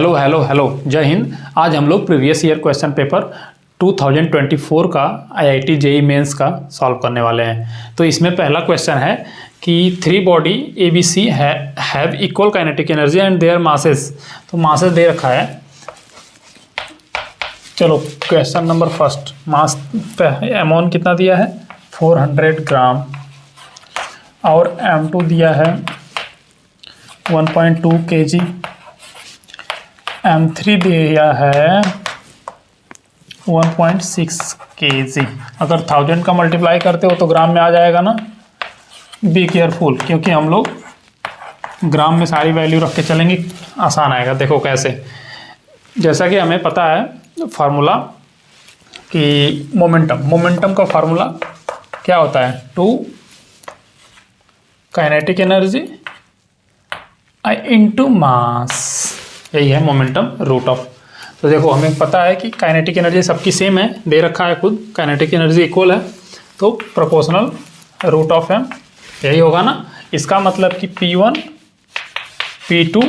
Hello hello hello, जय हिंद। आज हम लोग प्रीवियस ईयर क्वेश्चन पेपर 2024 का आईआईटी जेईई मेंस का सॉल्व करने वाले हैं। तो इसमें पहला क्वेश्चन है कि three body ABC have equal kinetic energy and there masses. तो मासेस दे रखा है। चलो क्वेश्चन नंबर फर्स्ट, मास अमाउंट कितना दिया है 400 ग्राम और M2 दिया है 1.2 kg, M3 दिया है 1.6 kg। अगर 1000 का मल्टीप्लाई करते हो तो ग्राम में आ जाएगा ना। बी केयरफुल, क्योंकि हम लोग ग्राम में सारी वैल्यू रख के चलेंगे, आसान आएगा। देखो कैसे, जैसा कि हमें पता है फार्मूला कि मोमेंटम का फार्मूला क्या होता है, 2 काइनेटिक एनर्जी इनटू मास, यही है मोमेंटम रूट ऑफ। तो देखो हमें पता है कि काइनेटिक एनर्जी सबकी सेम है, दे रखा है खुद, काइनेटिक एनर्जी इक्वल है, तो प्रोपोर्शनल रूट ऑफ एम, यही होगा ना। इसका मतलब कि P1 P2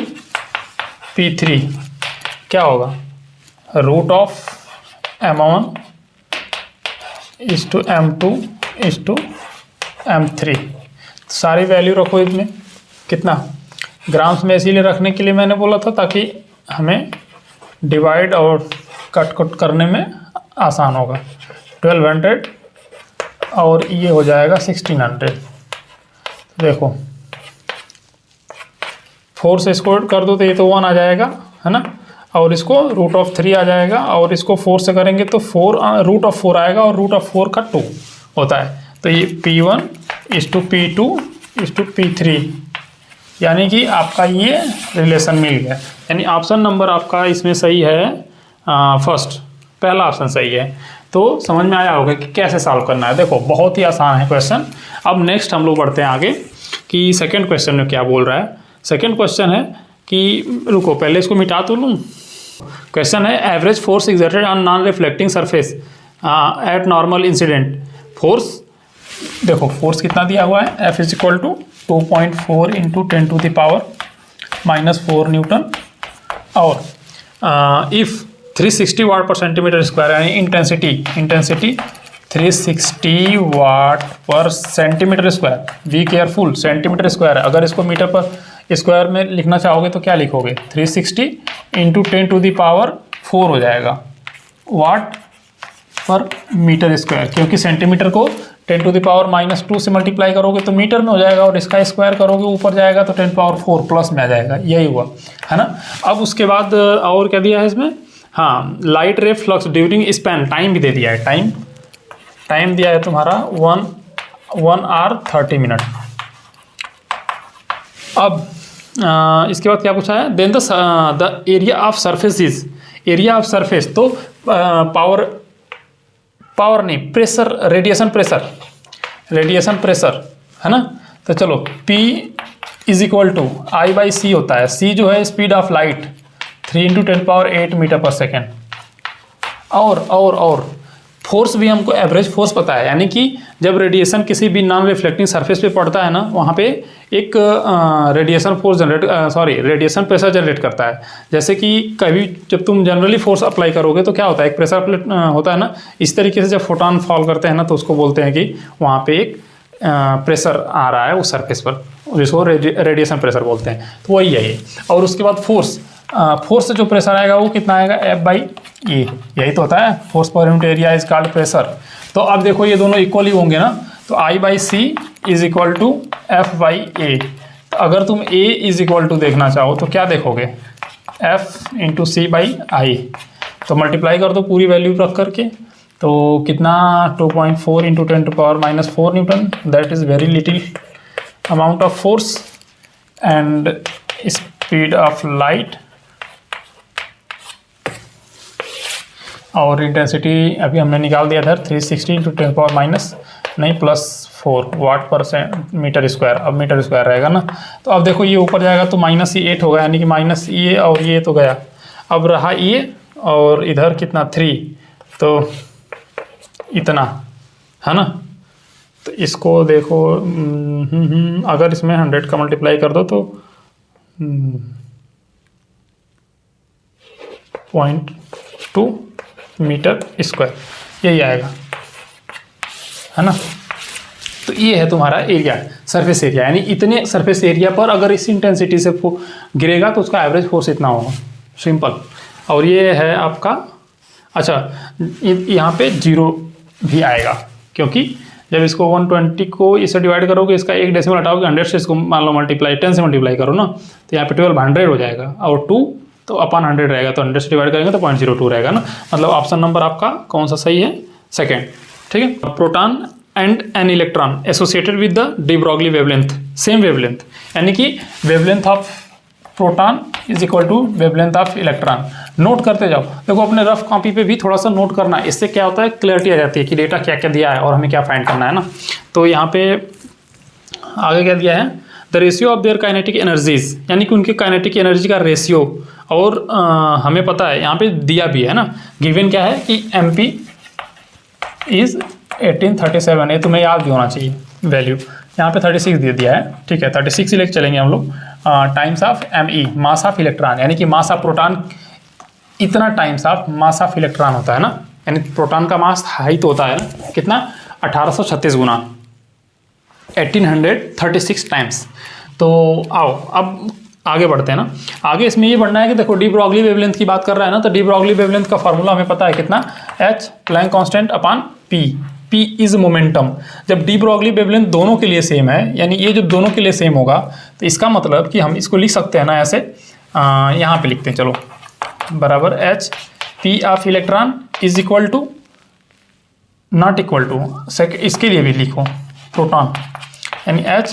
P3 क्या होगा, root of M1 is to M2 is to M3। सारी वैल्यू रखो इसमें, कितना ग्राम्स में इसीलिए रखने के लिए मैंने बोला था ताकि हमें डिवाइड और कट करने में आसान होगा। 1200 और ये हो जाएगा 1600। देखो 4 से स्क्वायर कर दो तो ये तो 1 आ जाएगा, है ना। और इसको रूट ऑफ 3 आ जाएगा, और इसको 4 से करेंगे तो 4 रूट ऑफ 4 आएगा, और रूट ऑफ 4 का 2 होता है। तो ये P1 is to P2 is to P3, यानी कि आपका ये रिलेशन मिल गया। यानी ऑप्शन नंबर आपका इसमें सही है, फर्स्ट, पहला ऑप्शन सही है। तो समझ में आया होगा कि कैसे सॉल्व करना है। देखो बहुत ही आसान है क्वेश्चन। अब नेक्स्ट हम लोग बढ़ते हैं आगे कि सेकंड क्वेश्चन में क्या बोल रहा है। सेकंड क्वेश्चन है कि, रुको पहले इसको मिटा तो लूँ। क्वेश्चन है average force exerted on non reflecting surface at normal incident force. देखो फोर्स कितना दिया हुआ है, F is equal to 2.4 into 10 to the power -4 newton, और if 360 watt per centimetre square, यानी intensity 360 watt per centimetre square. Be careful, centimetre square है। अगर इसको मीटर पर स्क्वायर में लिखना चाहोगे तो क्या लिखोगे, 360 इंटू 10 टू द पावर 4 हो जाएगा वाट पर मीटर स्क्वायर, क्योंकि सेंटीमीटर को 10 टू द पावर -2 से मल्टीप्लाई करोगे तो मीटर में हो जाएगा, और इसका स्क्वायर करोगे ऊपर जाएगा तो 10 पावर 4 प्लस में आ जाएगा। यही हुआ, है ना। अब उसके बाद और क्या दिया है इसमें, हाँ, लाइट रे फ्लक्स ड्यूरिंग स्पैन, टाइम भी दे दिया है। टाइम दिया है तुम्हारा 1 आवर 30 मिनट। अब इसके बाद क्या पूछा है, then the area of surface is, area of surface, तो पावर नहीं, प्रेशर, रेडिएशन प्रेशर, है ना। तो चलो P is equal to I/C होता है। C जो है speed of light, 3 into 10⁸ metre per second. और फोर्स भी हमको एवरेज फोर्स पता है, यानी कि जब रेडिएशन किसी भी नॉन रिफ्लेक्टिंग सरफेस पे पड़ता है ना, वहाँ पे एक रेडिएशन प्रेशर जनरेट करता है। जैसे कि कभी जब तुम जनरली फोर्स अप्लाई करोगे तो क्या होता है, एक प्रेशर होता है ना। इस तरीके से जब फोटॉन फॉल करते हैं ना, तो उसको बोलते हैं कि वहाँ पे एक प्रेशर आ रहा है उस सरफेस पर, जिसको रेडिएशन प्रेशर बोलते हैं। तो वही है ये। और उसके बाद फोर्स से जो प्रेशर आएगा वो कितना आएगा, F/A, यही तो होता है, force per unit area is called pressure. तो अब देखो ये दोनों इक्वल ही होंगे ना, तो I/C is equal to F/A। तो अगर तुम A इज इक्वल टू देखना चाहो तो क्या देखोगे, F इंटू C/I। तो मल्टीप्लाई कर दो पूरी वैल्यू रख करके, तो कितना 2.4 into 10 to power -4 newton, that is very little amount of force. And speed of light और इंटेंसिटी अभी हमने निकाल दिया था, 360 इंटू 10 पावर +4 वाट पर मीटर स्क्वायर। अब मीटर स्क्वायर रहेगा ना। तो अब देखो ये ऊपर जाएगा तो -8 होगा, यानी कि -ये और ये तो गया। अब रहा ये, और इधर कितना 3, तो इतना, है ना। तो इसको देखो, अगर इसमें 100 का मल्टीप्लाई कर दो तो 0.2 मीटर स्क्वायर, यही आएगा, है ना। तो ये है तुम्हारा एरिया, सरफेस एरिया, यानी इतने सरफेस एरिया पर अगर इस इंटेंसिटी से गिरेगा तो उसका एवरेज फोर्स इतना होगा, सिंपल। और ये है आपका, अच्छा यहाँ पे 0 भी आएगा, क्योंकि जब इसको 120 को इससे डिवाइड करोगे, इसका एक डेसिमल हटाओगे 100 से, इसको मान लो मल्टीप्लाई 10 से मल्टीप्लाई करो ना, तो यहाँ पे 1200 हो जाएगा, और 2 तो अपन 100 रहेगा, तो 100 से डिवाइड करेंगे तो 0.02 रहेगा ना। मतलब ऑप्शन नंबर आपका कौन सा सही है? सेकेंड, ठीक है। Proton and an electron associated with the de Broglie wavelength, same wavelength, यानी कि wavelength of proton is equal to wavelength of electron. Note करते जाओ, देखो अपने रफ कॉपी पे भी थोड़ा सा नोट करना है, इससे क्या होता है, क्लैरिटी आ जाती है कि डेटा क्या क्या दिया है और हमें क्या फाइंड करना है ना। तो यहाँ पे आगे क्या दिया है, the ratio of their kinetic energies, यानी कि उनके काइनेटिक एनर्जी का रेशियो, और हमें पता है यहाँ पे दिया भी है ना, गिवन क्या है कि MP इज 1837, ये तुम्हें याद भी होना चाहिए वैल्यू, यहाँ पे 36 दे दिया है, ठीक है, 36 ही लेके चलेंगे हम लोग, times of ME, mass of electron, यानी कि मास ऑफ प्रोटॉन इतना times of mass of electron होता है ना, यानी प्रोटॉन का मास हाइट होता है ना कितना, 1836 गुना 1836 टाइम्स। तो आओ अब आगे बढ़ते हैं ना। आगे इसमें ये बढ़ना है कि देखो डी ब्रॉगली वेवलेंथ की बात कर रहा है ना, तो डी ब्रॉगली वेवलेंथ का फॉर्मूला हमें पता है कितना, H Planck constant upon P, P is momentum. जब डी ब्रॉगली वेवलेंथ दोनों के लिए सेम है, यानी ये जब दोनों के लिए सेम होगा, तो इसका मतलब कि हम इसको लिख सकते हैं ना ऐसे, यहाँ पे लिखते हैं, चलो, बराबर H P of electron is equal to, not equal to, इसके लिए भी लिखो प्रोटॉन, यानी H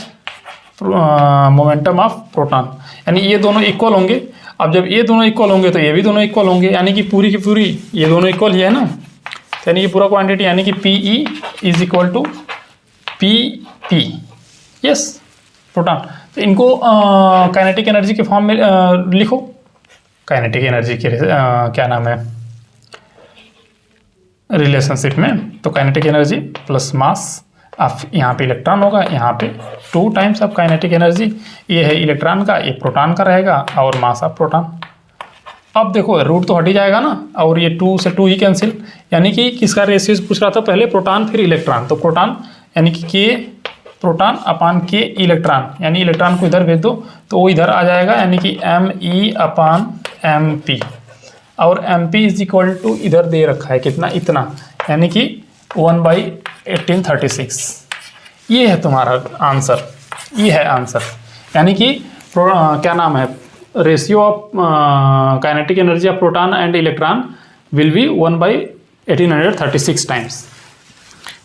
मोमेंटम ऑफ प्रोटॉन, यानी ये दोनों इक्वल होंगे। अब जब ये दोनों इक्वल होंगे तो ये भी दोनों इक्वल होंगे, यानी कि पूरी की पूरी ये दोनों इक्वल ही है ना, यानी कि पूरा क्वांटिटी, यानी कि PE is equal to PP, yes proton. तो इनको काइनेटिक एनर्जी के फॉर्म में लिखो, काइनेटिक एनर्जी के क्या नाम है रिलेशनशिप में, तो kinetic energy plus mass of, यहाँ पे इलेक्ट्रॉन होगा, यहाँ पे 2 टाइम्स ऑफ काइनेटिक एनर्जी, ये है इलेक्ट्रॉन का, ये प्रोटॉन का रहेगा, और मास ऑफ प्रोटॉन। अब देखो रूट तो हट ही जाएगा ना, और ये 2 से 2 ही कैंसिल, यानी कि किसका रेशियो पूछ रहा था पहले, प्रोटॉन फिर इलेक्ट्रॉन, तो प्रोटॉन यानी कि K प्रोटॉन अपान K इलेक्ट्रॉन, यानी इलेक्ट्रॉन को इधर भेज दो तो वो इधर आ जाएगा, यानी कि ME अपान MP, और MP इज इक्वल टू इधर दे रखा है कितना, इतना, यानी कि 1/1836। ये है तुम्हारा आंसर, ये है आंसर, यानी कि क्या नाम है, ratio of kinetic energy of proton and electron will be 1/1836 times.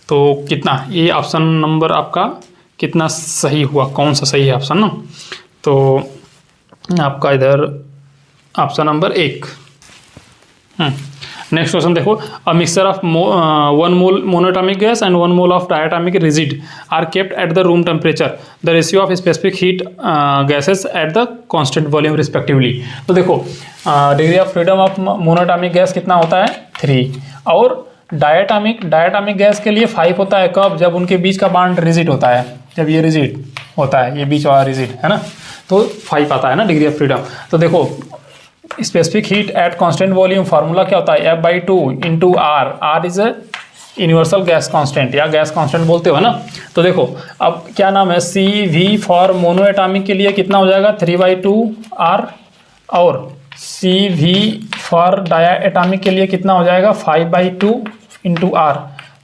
तो कितना, ये ऑप्शन नंबर आपका कितना सही हुआ, कौन सा सही है ऑप्शन ना, तो आपका इधर ऑप्शन नंबर 1। नेक्स्ट क्वेश्चन देखो, a mixture of 1 mole monoatomic gas and 1 mole of diatomic rigid are kept at the room temperature, the ratio of specific heat gases at the constant volume respectively. तो देखो degree of freedom of monoatomic gas कितना होता है, 3, और diatomic gas के लिए 5 होता है, कब, जब उनके बीच का बॉन्ड रिजिड होता है, जब ये रिजिड होता है, ये बीच वाला रिजिड है ना, तो 5 आता है ना डिग्री ऑफ फ्रीडम। तो देखो specific heat at constant volume formula क्या होता है, F/2 into R, R is a universal gas constant या गैस कांस्टेंट बोलते हो ना। तो देखो अब क्या नाम है, CV फॉर मोनोएटॉमिक के लिए कितना हो जाएगा, 3/2R, और CV फॉर डायएटॉमिक के लिए कितना हो जाएगा, 5/2 इंटू R।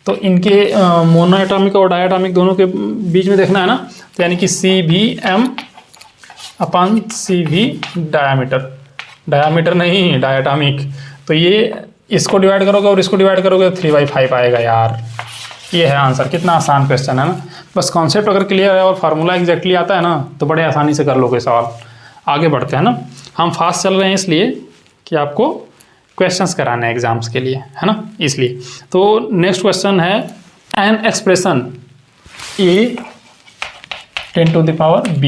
तो इनके मोनोएटॉमिक और डायएटॉमिक दोनों के बीच में देखना है ना, तो यानी कि CVm अपॉन CV डायमीटर नहीं डायटॉमिक, तो ये इसको डिवाइड करोगे और इसको डिवाइड करोगे तो 3/5 आएगा यार। ये है आंसर, कितना आसान क्वेश्चन है ना, बस कॉन्सेप्ट अगर क्लियर है और फार्मूला एग्जैक्टली आता है ना तो बड़े आसानी से कर लोगे सवाल। आगे बढ़ते हैं ना, हम फास्ट चल रहे हैं इसलिए कि आपको क्वेश्चंस कराने हैं एग्जाम्स के लिए, है ना, इसलिए। तो नेक्स्ट क्वेश्चन है, एन एक्सप्रेशन A 10⁻B,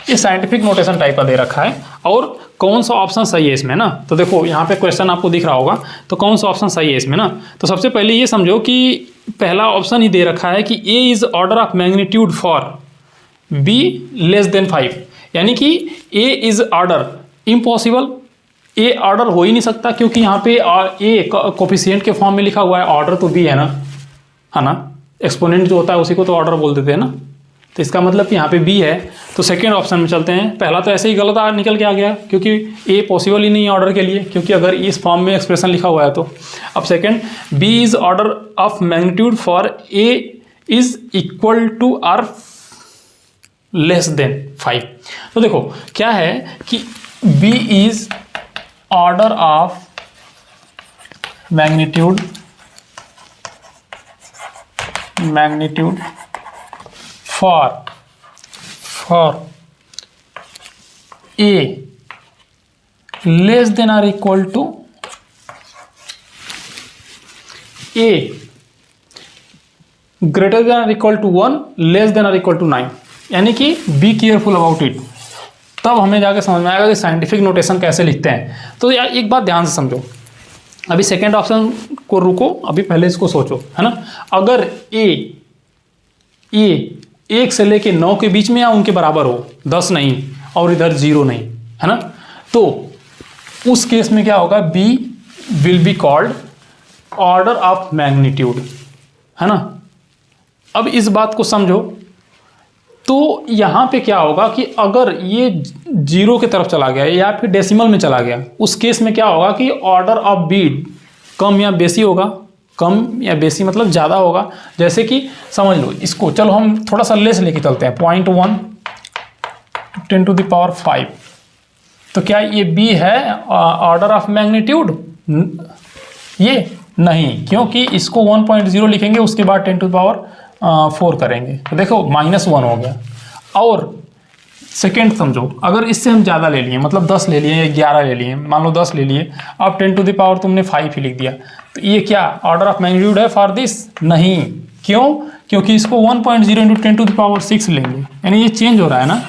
ये साइंटिफिक नोटेशन टाइप का दे रखा है, और कौन सा ऑप्शन सही है इसमें ना, तो देखो यहाँ पे क्वेश्चन आपको दिख रहा होगा, तो कौन सा ऑप्शन सही है इसमें ना। तो सबसे पहले ये समझो कि पहला ऑप्शन ही दे रखा है कि A is order of magnitude for B <5, यानी कि A is order impossible A order हो ही नहीं सकता, क्योंकि यहाँ पे ए कोफिशिएंट के फॉर्म में लिखा हुआ है, ऑर्डर तो बी है ना, एक्सपोनेंट जो होता है उसी को तो ऑर्डर बोल देते हैं ना, तो इसका मतलब कि यहाँ पे बी है। तो सेकेंड ऑप्शन में चलते हैं। पहला तो ऐसे ही गलत निकल के आ गया, क्योंकि ए पॉसिबल ही नहीं है ऑर्डर के लिए, क्योंकि अगर इस फॉर्म में एक्सप्रेशन लिखा हुआ है तो। अब second, B is order of magnitude for A is equal to or less than 5। तो देखो क्या है कि B is order of magnitude for a less than or equal to a greater than or equal to 1 less than or equal to 9, यानी कि be careful about it, तब हमें जाके समझ में आएगा कि साइंटिफिक नोटेशन कैसे लिखते हैं। तो यार एक बात ध्यान से समझो, अभी सेकेंड ऑप्शन को रुको, अभी पहले इसको सोचो, है ना। अगर ए 1 से लेके 9 के बीच में या उनके बराबर हो, 10 नहीं और इधर 0 नहीं, है ना, तो उस केस में क्या होगा, B will be called order of magnitude, है ना। अब इस बात को समझो, तो यहाँ पे क्या होगा कि अगर ये 0 की तरफ चला गया या फिर डेसिमल में चला गया, उस केस में क्या होगा कि ऑर्डर ऑफ बी कम या बेसी होगा, कम या बेसी मतलब ज़्यादा होगा। जैसे कि समझ लो इसको, चलो हम थोड़ा सा लेस लेके चलते हैं, 0.1 10⁵ तो क्या ये बी है ऑर्डर ऑफ मैग्नीट्यूड? ये नहीं, क्योंकि इसको 1.0 लिखेंगे, उसके बाद 10⁴ करेंगे, तो देखो -1 हो गया। और सेकेंड समझो, अगर इससे हम ज़्यादा ले लिए, मतलब 10 ले लिए या 11 ले लिए, मान लो 10 ले लिए, अब 10⁻ तुमने 5 ही लिख दिया, तो ये क्या ऑर्डर ऑफ मैग्नीट्यूड है फॉर दिस? नहीं। क्यों? क्योंकि इसको 1.0 × 10⁶ लेंगे, यानी ये चेंज हो रहा है ना,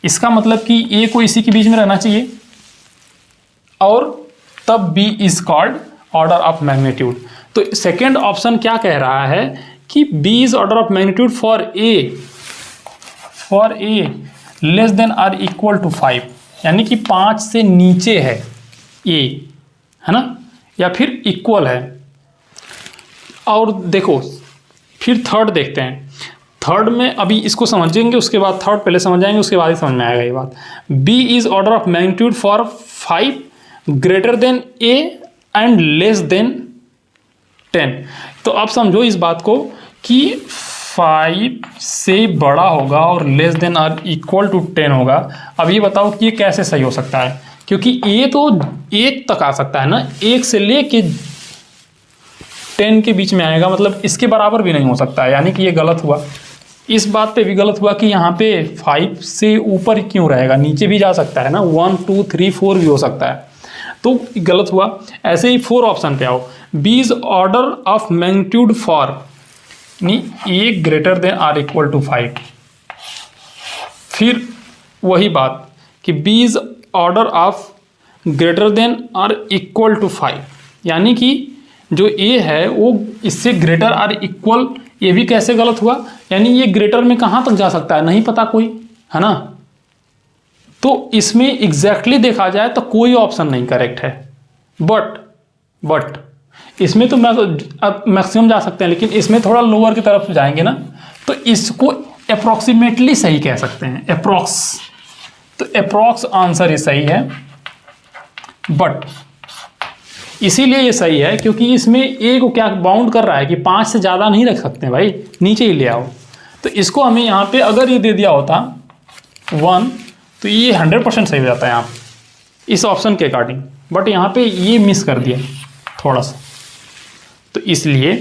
इसका मतलब कि ए को इसी के बीच में रहना चाहिए, और तब B is called order of magnitude. तो सेकेंड ऑप्शन क्या कह रहा है कि B is order of magnitude for A less than or equal to 5, यानी कि 5 से नीचे है ए, है ना, या फिर इक्वल है। और देखो फिर थर्ड देखते हैं, थर्ड में अभी इसको समझेंगे, उसके बाद थर्ड पहले समझ जाएंगे, उसके बाद ही समझ में आएगा ये बात। B is order of magnitude for 5 greater than A and less than 10। तो अब समझो इस बात को कि 5 से बड़ा होगा और लेस देन और इक्वल टू 10 होगा। अब ये बताओ कि ये कैसे सही हो सकता है, क्योंकि ए तो 1 तक आ सकता है ना, 1 से लेके 10 के बीच में आएगा, मतलब इसके बराबर भी नहीं हो सकता है, यानी कि ये गलत हुआ। इस बात पे भी गलत हुआ कि यहाँ पे 5 से ऊपर क्यों रहेगा, नीचे भी जा सकता है ना, 1 2 3 4 भी हो सकता है, तो गलत हुआ। ऐसे ही 4 ऑप्शन पे आओ, B is order of magnitude for A greater than or equal to 5। फिर वही बात कि B is order of greater than or equal to 5, यानी कि जो ए है वो इससे ग्रेटर आर इक्वल, ये भी कैसे गलत हुआ, यानी ये ग्रेटर में कहाँ तक जा सकता है नहीं पता कोई, है ना। तो इसमें एग्जैक्टली देखा जाए तो कोई ऑप्शन नहीं करेक्ट है, बट इसमें तो मैक्सिमम जा सकते हैं, लेकिन इसमें थोड़ा लोअर की तरफ जाएंगे ना, तो इसको अप्रॉक्सीमेटली सही कह सकते हैं, अप्रॉक्स। तो अप्रॉक्स आंसर ही सही है, बट इसीलिए ये सही है क्योंकि इसमें ए को क्या बाउंड कर रहा है कि 5 से ज़्यादा नहीं रख सकते भाई, नीचे ही ले आओ। तो इसको हमें यहाँ पे अगर ये दे दिया होता 1, तो ये 100% सही हो जाता है यहाँ इस ऑप्शन के अकॉर्डिंग, बट यहाँ पे ये मिस कर दिया थोड़ा सा, तो इसलिए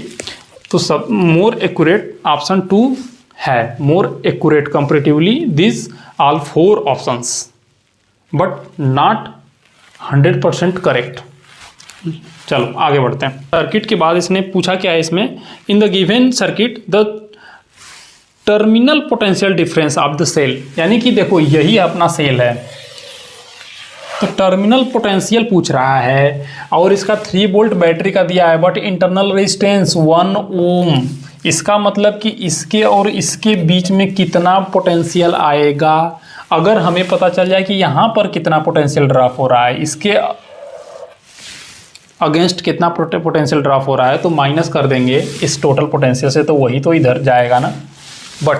तो सब मोर एक्यूरेट ऑप्शन 2 है, more accurate comparatively this all 4 options, but not 100% correct. चलो आगे बढ़ते हैं। सर्किट के बाद इसने पूछा क्या है इसमें, in the given circuit the terminal potential difference of the cell, यानी कि देखो यही अपना सेल है, तो टर्मिनल पोटेंशियल पूछ रहा है और इसका 3 वोल्ट बैटरी का दिया है, बट इंटरनल रेजिस्टेंस 1 ओम, इसका मतलब कि इसके और इसके बीच में कितना पोटेंशियल आएगा। अगर हमें पता चल जाए कि यहाँ पर कितना पोटेंशियल ड्रॉप हो रहा है, इसके अगेंस्ट कितना पोटेंशियल ड्रॉप हो रहा है, तो माइनस कर देंगे इस टोटल पोटेंशियल से, तो वही तो इधर जाएगा ना। बट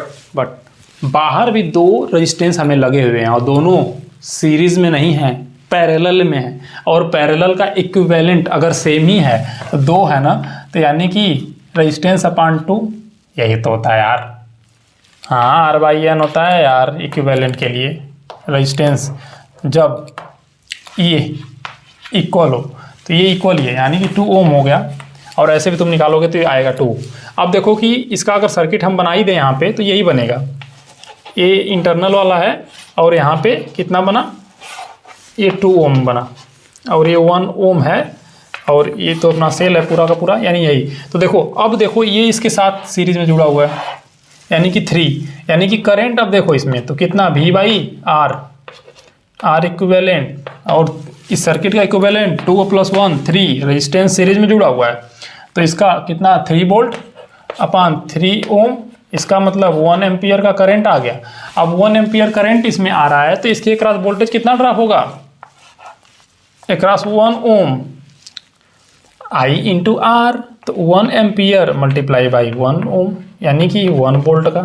बाहर भी दो रेजिस्टेंस हमें लगे हुए हैं और दोनों सीरीज में नहीं है, पैरेलल में है। और पैरेलल का इक्विवेलेंट अगर सेम ही है तो दो है ना, तो यानी कि रेजिस्टेंस अपॉन 2 यही तो होता है यार। हाँ, R/N होता है यार इक्विवेलेंट के लिए रेजिस्टेंस, जब ये इक्वल हो तो ये इक्वल ही है, यानी कि 2 ओम हो गया। और ऐसे भी तुम निकालोगे तो ये आएगा 2। अब देखो कि इसका अगर सर्किट हम बना ही दें यहाँ पे तो यही बनेगा। ये इंटरनल वाला है और यहाँ पे कितना बना, ये 2 ओम बना और ये 1 ओम है और ये तो अपना सेल है पूरा का पूरा, यानी यही। तो देखो अब देखो ये इसके साथ सीरीज में जुड़ा हुआ है, यानी कि 3, यानी कि करंट अब देखो इसमें तो कितना V/R, R इक्विवेलेंट और इस सर्किट का इक्विवेलेंट 2 + 1 3, रेजिस्टेंस सीरीज में जुड़ा हुआ है। तो इसका कितना 3 वोल्ट अपॉन 3 ओम, इसका मतलब 1 एम्पियर का करंट आ गया। अब 1 एम्पियर करंट इसमें आ रहा है तो इसके अक्रॉस वोल्टेज कितना ड्रॉप होगा, अक्रॉस 1 ओम I × R, तो 1 एम्पियर मल्टीप्लाई बाई 1 ओम, यानी कि 1 वोल्ट का।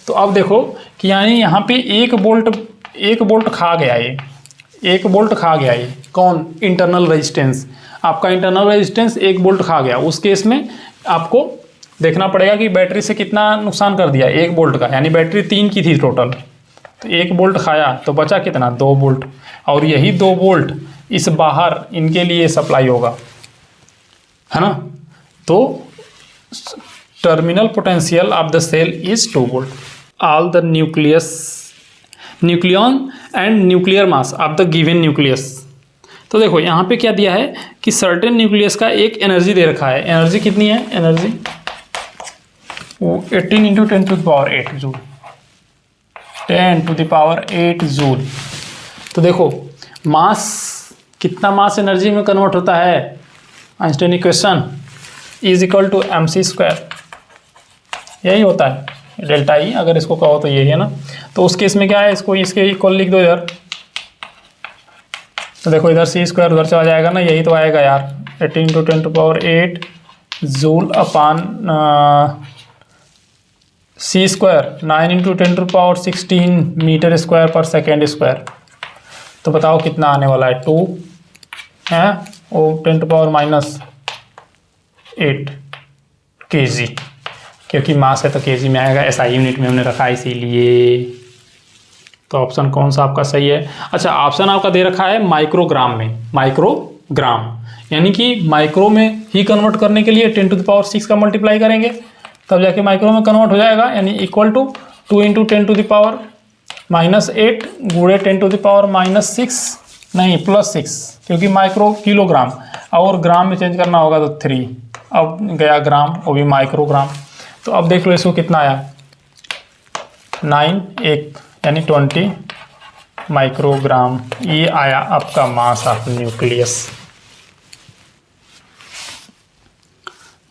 तो अब देखो कि यानी यहाँ पे 1 वोल्ट खा गया ये, 1 वोल्ट खा गया ये कौन, इंटरनल रेजिस्टेंस। आपका इंटरनल रेजिस्टेंस 1 वोल्ट खा गया। उस केस में आपको देखना पड़ेगा कि बैटरी से कितना नुकसान कर दिया, 1 वोल्ट का, यानी बैटरी 3 की थी टोटल, तो 1 वोल्ट खाया तो बचा कितना 2 वोल्ट। और यही 2 वोल्ट इस बाहर इनके लिए सप्लाई होगा, है ना। तो terminal potential of the cell is 2 volt. All the nucleon and nuclear mass of the given nucleus. तो देखो यहाँ पे क्या दिया है कि सर्टेन न्यूक्लियस का एक एनर्जी दे रखा है। एनर्जी कितनी है, एनर्जी 18 × 10⁸ जूल, 10⁸ जूल। तो देखो मास, कितना मास एनर्जी में कन्वर्ट होता है, आइंस्टाइन इक्वेशन = mc², यही होता है डेल्टा ई, अगर इसको कहो तो यही है ना। तो उस केस में क्या है, इसको इसके इक्वल लिख दो इधर, तो देखो इधर c² उधर चला जाएगा ना, यही तो आएगा यार 18 × 10⁸ जूल अपॉन c², 9 × 10⁻16 मीटर² तो बताओ कितना आने वाला है, 2 है और 10⁻⁸ kg, क्योंकि मास है तो kg में आएगा, SI यूनिट में हमने रखा है इसीलिए। तो ऑप्शन कौन सा आपका सही है। अच्छा, ऑप्शन आपका दे रखा है माइक्रोग्राम में, माइक्रोग्राम यानी कि माइक्रो में ही कन्वर्ट करने के लिए 10⁶ का मल्टीप्लाई करेंगे तब जाके माइक्रो में कन्वर्ट हो जाएगा, यानी इक्वल टू 2 × 10⁻⁻8 गुणे 10⁻⁻6 नहीं +6, क्योंकि माइक्रो किलोग्राम और ग्राम में चेंज करना होगा तो 3, अब गया ग्राम, वो भी माइक्रोग्राम। तो अब देख लो इसको कितना आया, 9 1 यानी 20 माइक्रोग्राम, ये आया आपका मास ऑफ न्यूक्लियस,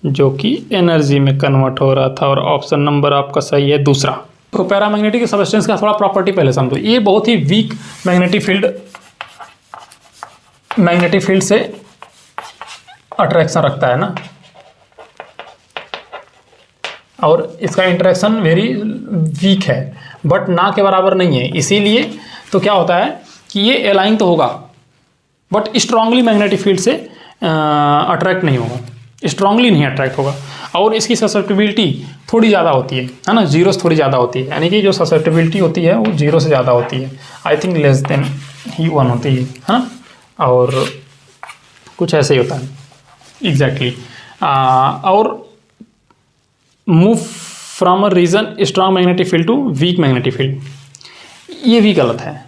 जो कि एनर्जी में कन्वर्ट हो रहा था। और ऑप्शन नंबर आपका सही है दूसरा। तो पैरामैग्नेटिक सबस्टेंस का थोड़ा प्रॉपर्टी पहले समझो। ये बहुत ही वीक मैग्नेटिक फील्ड से अट्रैक्शन रखता है ना, और इसका इंटरेक्शन वेरी वीक है, बट ना के बराबर नहीं है। इसीलिए तो क्या होता है कि ये अलाइन तो होगा बट स्ट्रांगली मैग्नेटिक फील्ड से अट्रैक्ट नहीं होगा, स्ट्रांगली नहीं अट्रैक्ट होगा। और इसकी ससेप्टिबिलिटी थोड़ी ज़्यादा होती है ना, 0 से थोड़ी ज़्यादा होती है, यानी कि जो ससेप्टिबिलिटी होती है वो 0 से ज़्यादा होती है, आई थिंक लेस देन ही 1 होती है ना, और कुछ ऐसे ही होता है एग्जैक्टली। और move from a region strong magnetic field to weak magnetic field, ये भी गलत है।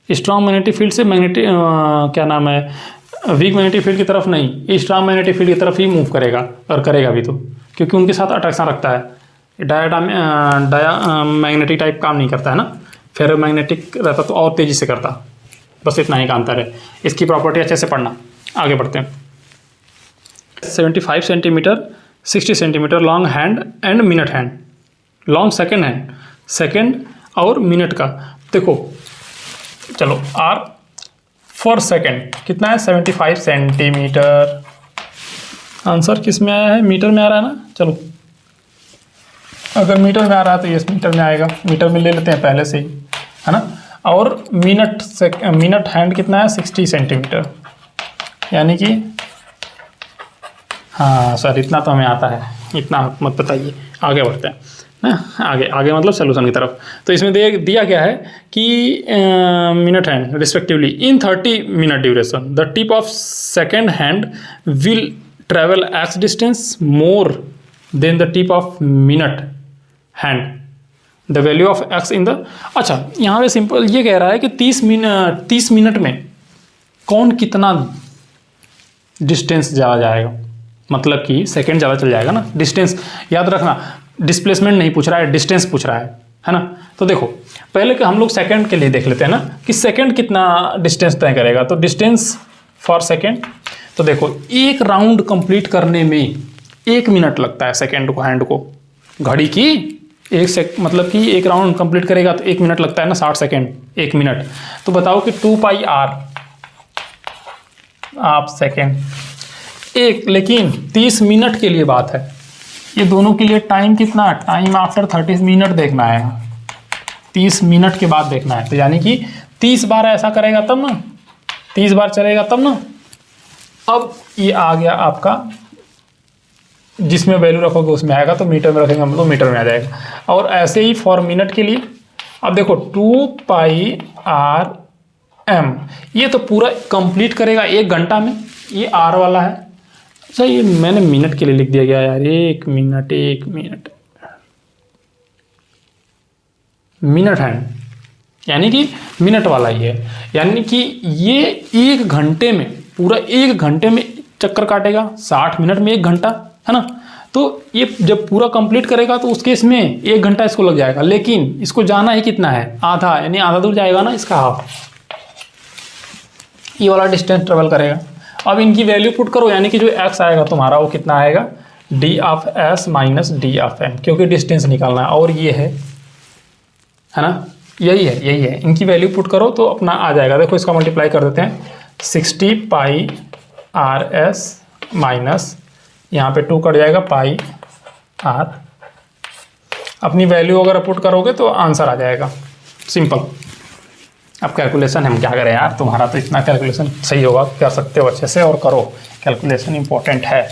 स्ट्रांग मैग्नेटिक फील्ड से क्या नाम है, वीक मैग्नेटिक फील्ड की तरफ नहीं, स्ट्रांग मैग्नेटिक फील्ड की तरफ ही मूव करेगा, और करेगा भी तो, क्योंकि उनके साथ अट्रैक्शन रखता है। डाया मैग्नेटिक टाइप काम नहीं करता है ना, फेरो मैग्नेटिक रहता तो और तेज़ी से करता। बस इतना ही का अंतर है। इसकी प्रॉपर्टी अच्छे से पढ़ना। आगे बढ़ते हैं। 75 centimetre 60 centimetre long hand and minute hand, long second hand, second और मिनट का। देखो चलो R पर सेकेंड कितना है 75 सेंटीमीटर। आंसर किस में आया है, मीटर में आ रहा है ना। चलो अगर मीटर में आ रहा है तो ये मीटर में आएगा, मीटर में ले लेते हैं पहले से ही, है ना। और मिनट हैंड कितना है 60 सेंटीमीटर, यानी कि हाँ सर इतना तो हमें आता है, इतना मत बताइए। आगे बढ़ते हैं ना, आगे मतलब सोल्यूशन की तरफ। तो इसमें दिया गया है कि minute hand respectively in 30 minute duration the tip of second hand will travel x distance more than the tip of minute hand the value of x in the. अच्छा यहाँ पे सिंपल ये कह रहा है कि 30 मिनट में कौन कितना डिस्टेंस ज़्यादा जाएगा, मतलब कि सेकंड ज़्यादा चल जाएगा ना। डिस्टेंस याद रखना, डिस्प्लेसमेंट नहीं पूछ रहा है, डिस्टेंस पूछ रहा है ना। तो देखो पहले कि हम लोग सेकंड के लिए देख लेते हैं ना कि सेकंड कितना डिस्टेंस तय करेगा। तो डिस्टेंस फॉर सेकंड, तो देखो एक राउंड कंप्लीट करने में 1 मिनट लगता है सेकंड को, हैंड को, घड़ी की मतलब कि एक राउंड कंप्लीट करेगा तो 1 मिनट लगता है ना, 60 सेकेंड 1 मिनट। तो बताओ कि 2 पाई आर आप सेकेंड एक, लेकिन 30 मिनट के लिए बात है, ये दोनों के लिए टाइम कितना, टाइम आफ्टर 30 मिनट देखना है, 30 मिनट के बाद देखना है। तो यानी कि 30 बार ऐसा करेगा तब ना, 30 बार चलेगा तब ना। अब ये आ गया आपका, जिसमें वैल्यू रखोगे उसमें आएगा, तो मीटर में रखेंगे हम तो मीटर में आ जाएगा। और ऐसे ही फॉर मिनट के लिए अब देखो 2 पाई आर एम, ये तो पूरा कंप्लीट करेगा 1 घंटा में, ये आर वाला है। अच्छा ये मैंने मिनट के लिए लिख दिया गया यार, 1 मिनट मिनट है, यानी कि मिनट वाला ही है, यानी कि ये 1 घंटे में, पूरा 1 घंटे में चक्कर काटेगा, 60 मिनट में 1 घंटा, है ना। तो ये जब पूरा कंप्लीट करेगा तो उस केस में 1 घंटा इसको लग जाएगा, लेकिन इसको जाना ही कितना है, आधा, यानी आधा दूर जाएगा ना, इसका हाफ, ये वाला डिस्टेंस ट्रेवल करेगा। अब इनकी वैल्यू पुट करो, यानी कि जो x आएगा तुम्हारा वो कितना आएगा, d of s minus D of m, क्योंकि डिस्टेंस निकालना है। और ये है ना, यही है, इनकी वैल्यू पुट करो तो अपना आ जाएगा। देखो इसका मल्टीप्लाई कर देते हैं, 60 पाई आर एस माइनस, यहाँ पे 2 कट जाएगा, पाई आर। अपनी वैल्यू अगर पुट करोगे तो आंसर आ जाएगा, सिंपल। अब कैलकुलेशन हम क्या करें यार, तुम्हारा तो इतना कैलकुलेशन सही होगा, कर सकते हो अच्छे से, और करो, कैलकुलेशन इंपॉर्टेंट है।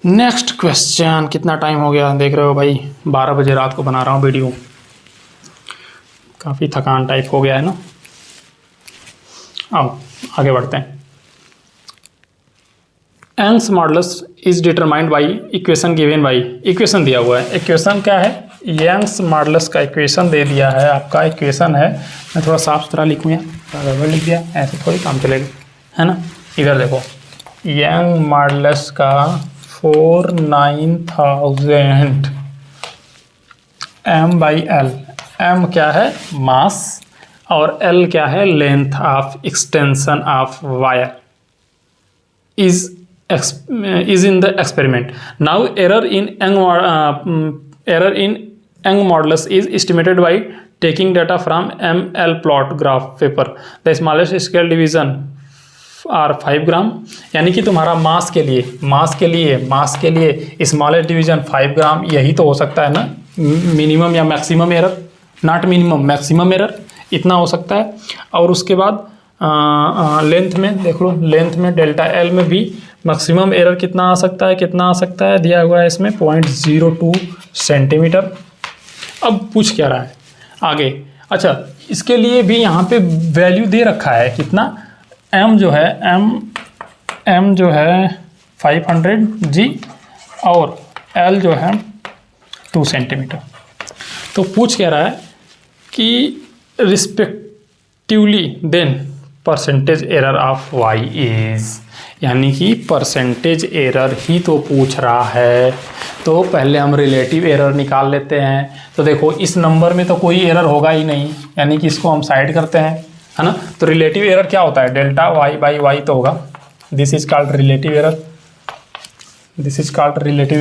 Next question. कितना टाइम हो गया देख रहे हो भाई, 12 बजे रात को बना रहा हूँ वीडियो, काफ़ी थकान टाइप हो गया है ना। आओ आगे बढ़ते हैं। Young's modulus is determined by equation given by, equation दिया हुआ है। इक्वेशन क्या है, यंग्स मॉडुलस का इक्वेशन दे दिया है आपका। इक्वेशन है, मैं थोड़ा साफ सुथरा लिखूँ या गड़बड़ लिख दिया, ऐसे थोड़ी काम चलेगा, है ना। इधर देखो, यंग मॉडुलस का 49,000 m बाई एल। m क्या है, मास, और l क्या है, length of extension of wire, is in the experiment. Now error in Young modulus is estimated by taking data from ML plot graph paper. The smallest scale division are 5 ग्राम, यानी कि तुम्हारा मास के लिए स्मॉलेस्ट डिवीजन 5 ग्राम, यही तो हो सकता है ना, मिनिमम या maximum error, not minimum, maximum error, इतना हो सकता है। और उसके बाद लेंथ में देख लो, लेंथ में डेल्टा एल में भी मैक्सिमम एरर कितना आ सकता है, दिया हुआ है इसमें 0.02 सेंटीमीटर। अब पूछ क्या रहा है आगे, अच्छा इसके लिए भी यहाँ पे वैल्यू दे रखा है कितना, m जो है 500 G और l जो है 2 सेंटीमीटर। तो पूछ क्या रहा है कि respectively then percentage error of y is, यानी कि परसेंटेज एरर ही तो पूछ रहा है। तो पहले हम रिलेटिव एरर निकाल लेते हैं। तो देखो इस नंबर में तो कोई एरर होगा ही नहीं, यानी कि इसको हम साइड करते हैं, है ना। तो रिलेटिव एरर क्या होता है, डेल्टा y बाई वाई तो होगा, this is called relative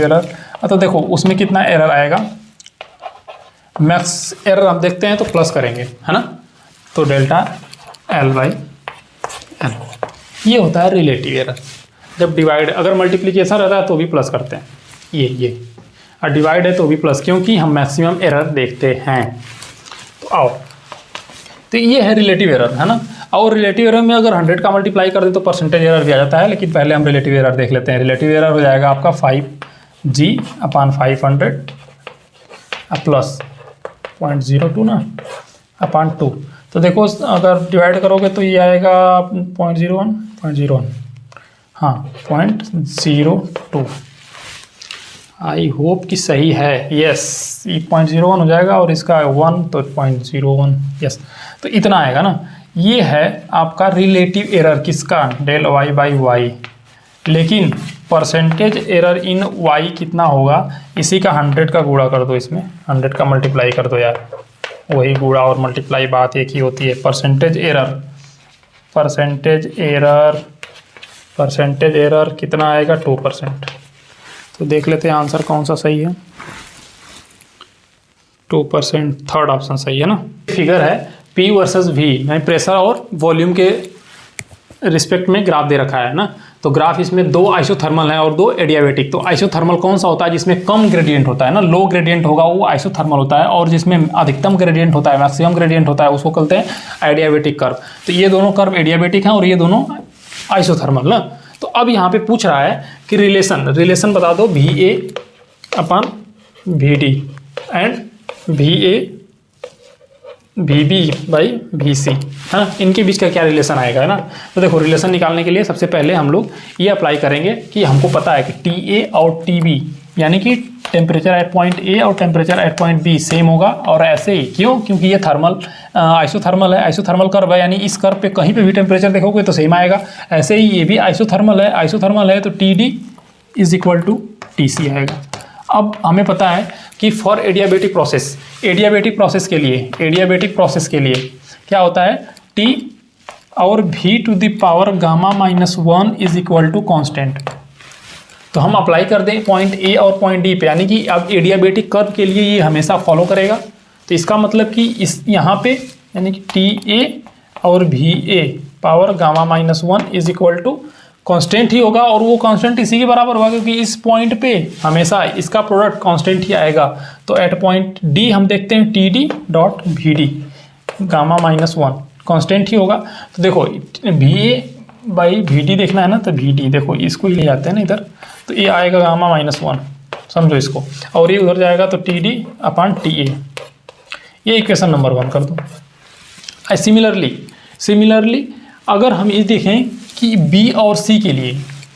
error, तो देखो उसमें कितना एरर आएगा, मैक्स एरर हम देखते हैं तो प्लस करेंगे, है ना, तो डेल्टा L बाई N, ये होता है रिलेटिव एरर। जब डिवाइड, अगर मल्टीप्लिकेशन रहता है तो भी प्लस करते हैं, ये और डिवाइड है तो भी प्लस, क्योंकि हम मैक्सिमम एरर देखते हैं। तो आओ, तो ये है रिलेटिव एरर, है ना। और रिलेटिव एरर में अगर 100 का मल्टीप्लाई कर दें तो परसेंटेज एरर भी आ जाता है, लेकिन पहले हम रिलेटिव एरर देख लेते हैं। रिलेटिव एरर हो जाएगा आपका 5G/500 प्लस 0.02 ना अपान 2। तो देखो अगर डिवाइड करोगे तो ये आएगा 0.01, हाँ 0.02। आई होप कि सही है, यस, ये 0.01 हो जाएगा और इसका 1 तो 0.01, यस। तो इतना आएगा ना, ये है आपका रिलेटिव एरर किसका, डेल वाई बाई वाई। लेकिन परसेंटेज एरर इन वाई कितना होगा, इसी का 100 का गुणा कर दो, इसमें 100 का मल्टीप्लाई कर दो यार, वही गुणा और मल्टीप्लाई बात एक ही होती है। परसेंटेज एरर कितना आएगा, 2%। तो देख लेते हैं आंसर कौन सा सही है, 2%, थर्ड ऑप्शन सही है ना। फिगर है P वर्सेस V, यानी प्रेशर और वॉल्यूम के रिस्पेक्ट में ग्राफ दे रखा है ना। तो ग्राफ इसमें 2 आइसोथर्मल है और 2 एडियाबेटिक। तो आइसोथर्मल कौन सा होता है, जिसमें कम ग्रेडियंट होता है ना, लो ग्रेडियंट होगा वो आइसोथर्मल होता है, और जिसमें अधिकतम ग्रेडियंट होता है, मैक्सिमम ग्रेडियंट होता है, उसको कहते हैं एडियाबेटिक कर्व। तो ये दोनों कर्व एडियाबेटिक हैं और ये दोनों आइसोथर्मल ना। तो अब यहाँ पे पूछ रहा है कि रिलेशन बता दो VA/VD एंड VB/VC, है ना, इनके बीच का क्या रिलेशन आएगा, है ना। तो देखो रिलेशन निकालने के लिए सबसे पहले हम लोग ये अप्लाई करेंगे कि हमको पता है कि TA और TB यानी कि टेम्परेचर एट पॉइंट A और temperature at point B same होगा। और ऐसे ही क्यों, क्योंकि ये थर्मल आइसोथर्मल है, आइसोथर्मल कर्व है, यानी इस कर्व पे कहीं पे भी टेम्परेचर देखोगे तो सेम आएगा। ऐसे ही ये भी आइसोथर्मल है तो TD = TC आएगा। अब हमें पता है कि फॉर एडियाबेटिक प्रोसेस के लिए क्या होता है, T और V⁻⁻1 = कांस्टेंट। तो हम अप्लाई कर दें पॉइंट A और पॉइंट D पे, यानी कि अब एडियाबेटिक कर्व के लिए ये हमेशा फॉलो करेगा। तो इसका मतलब कि इस यहाँ पे यानी कि TA और VA⁻⁻1 = कांस्टेंट ही होगा, और वो कांस्टेंट इसी के बराबर होगा क्योंकि इस पॉइंट पे हमेशा इसका प्रोडक्ट कांस्टेंट ही आएगा। तो एट पॉइंट D हम देखते हैं TD.VD⁻⁻1 कांस्टेंट ही होगा। तो देखो VA/VD देखना है ना, तो VD देखो इसको ही ले जाते हैं ना इधर, तो ये आएगा Γ-1, समझो इसको, और ये उधर जाएगा तो TD/TA। ये इक्वेशन नंबर 1 कर दो। सिमिलरली अगर हम ये देखें कि B और C के लिए,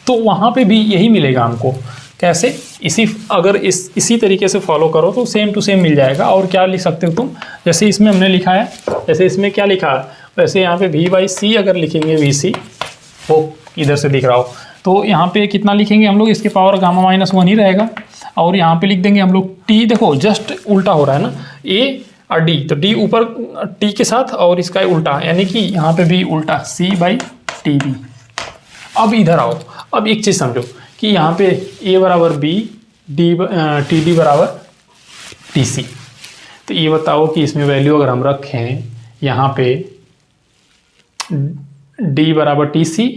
तो वहाँ पे भी यही मिलेगा हमको। कैसे, इसी तरीके से फॉलो करो तो सेम टू सेम मिल जाएगा। और क्या लिख सकते हो तुम, जैसे इसमें हमने लिखा है, जैसे इसमें क्या लिखा है, वैसे यहाँ पे V/C अगर लिखेंगे, VC वो इधर से दिख रहा हो, तो यहाँ पे कितना लिखेंगे हम लोग, इसके पावर Γ-1 ही रहेगा। और यहाँ पे लिख देंगे हम लोग T, देखो जस्ट उल्टा हो रहा है ना, A और D, तो D ऊपर T के साथ और इसका उल्टा, यानी कि यहाँ पे भी उल्टा C/TB। अब इधर आओ, अब एक चीज़ समझो कि यहाँ पे A = B, TD = TC। तो ये बताओ कि इसमें वैल्यू अगर हम रखें यहाँ पे D = TC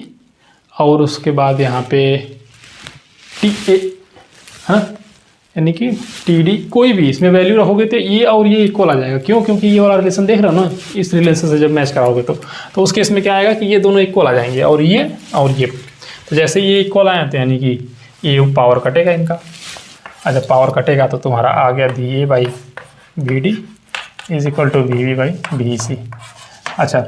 और उसके बाद यहाँ पे TA, है ना, यानी कि TD, कोई भी इसमें वैल्यू रखोगे तो ये और ये इक्वल आ जाएगा। क्यों, क्योंकि ये वाला रिलेशन देख रहे हो ना, इस रिलेशन से जब मैच कराओगे तो उस केस में क्या आएगा कि ये दोनों इक्वल आ जाएंगे, और ये। तो जैसे ये इक्वल आए तो यानी कि ये पावर कटेगा इनका। अच्छा, पावर कटेगा तो तुम्हारा आ गया VA/VD = VB/VC। अच्छा,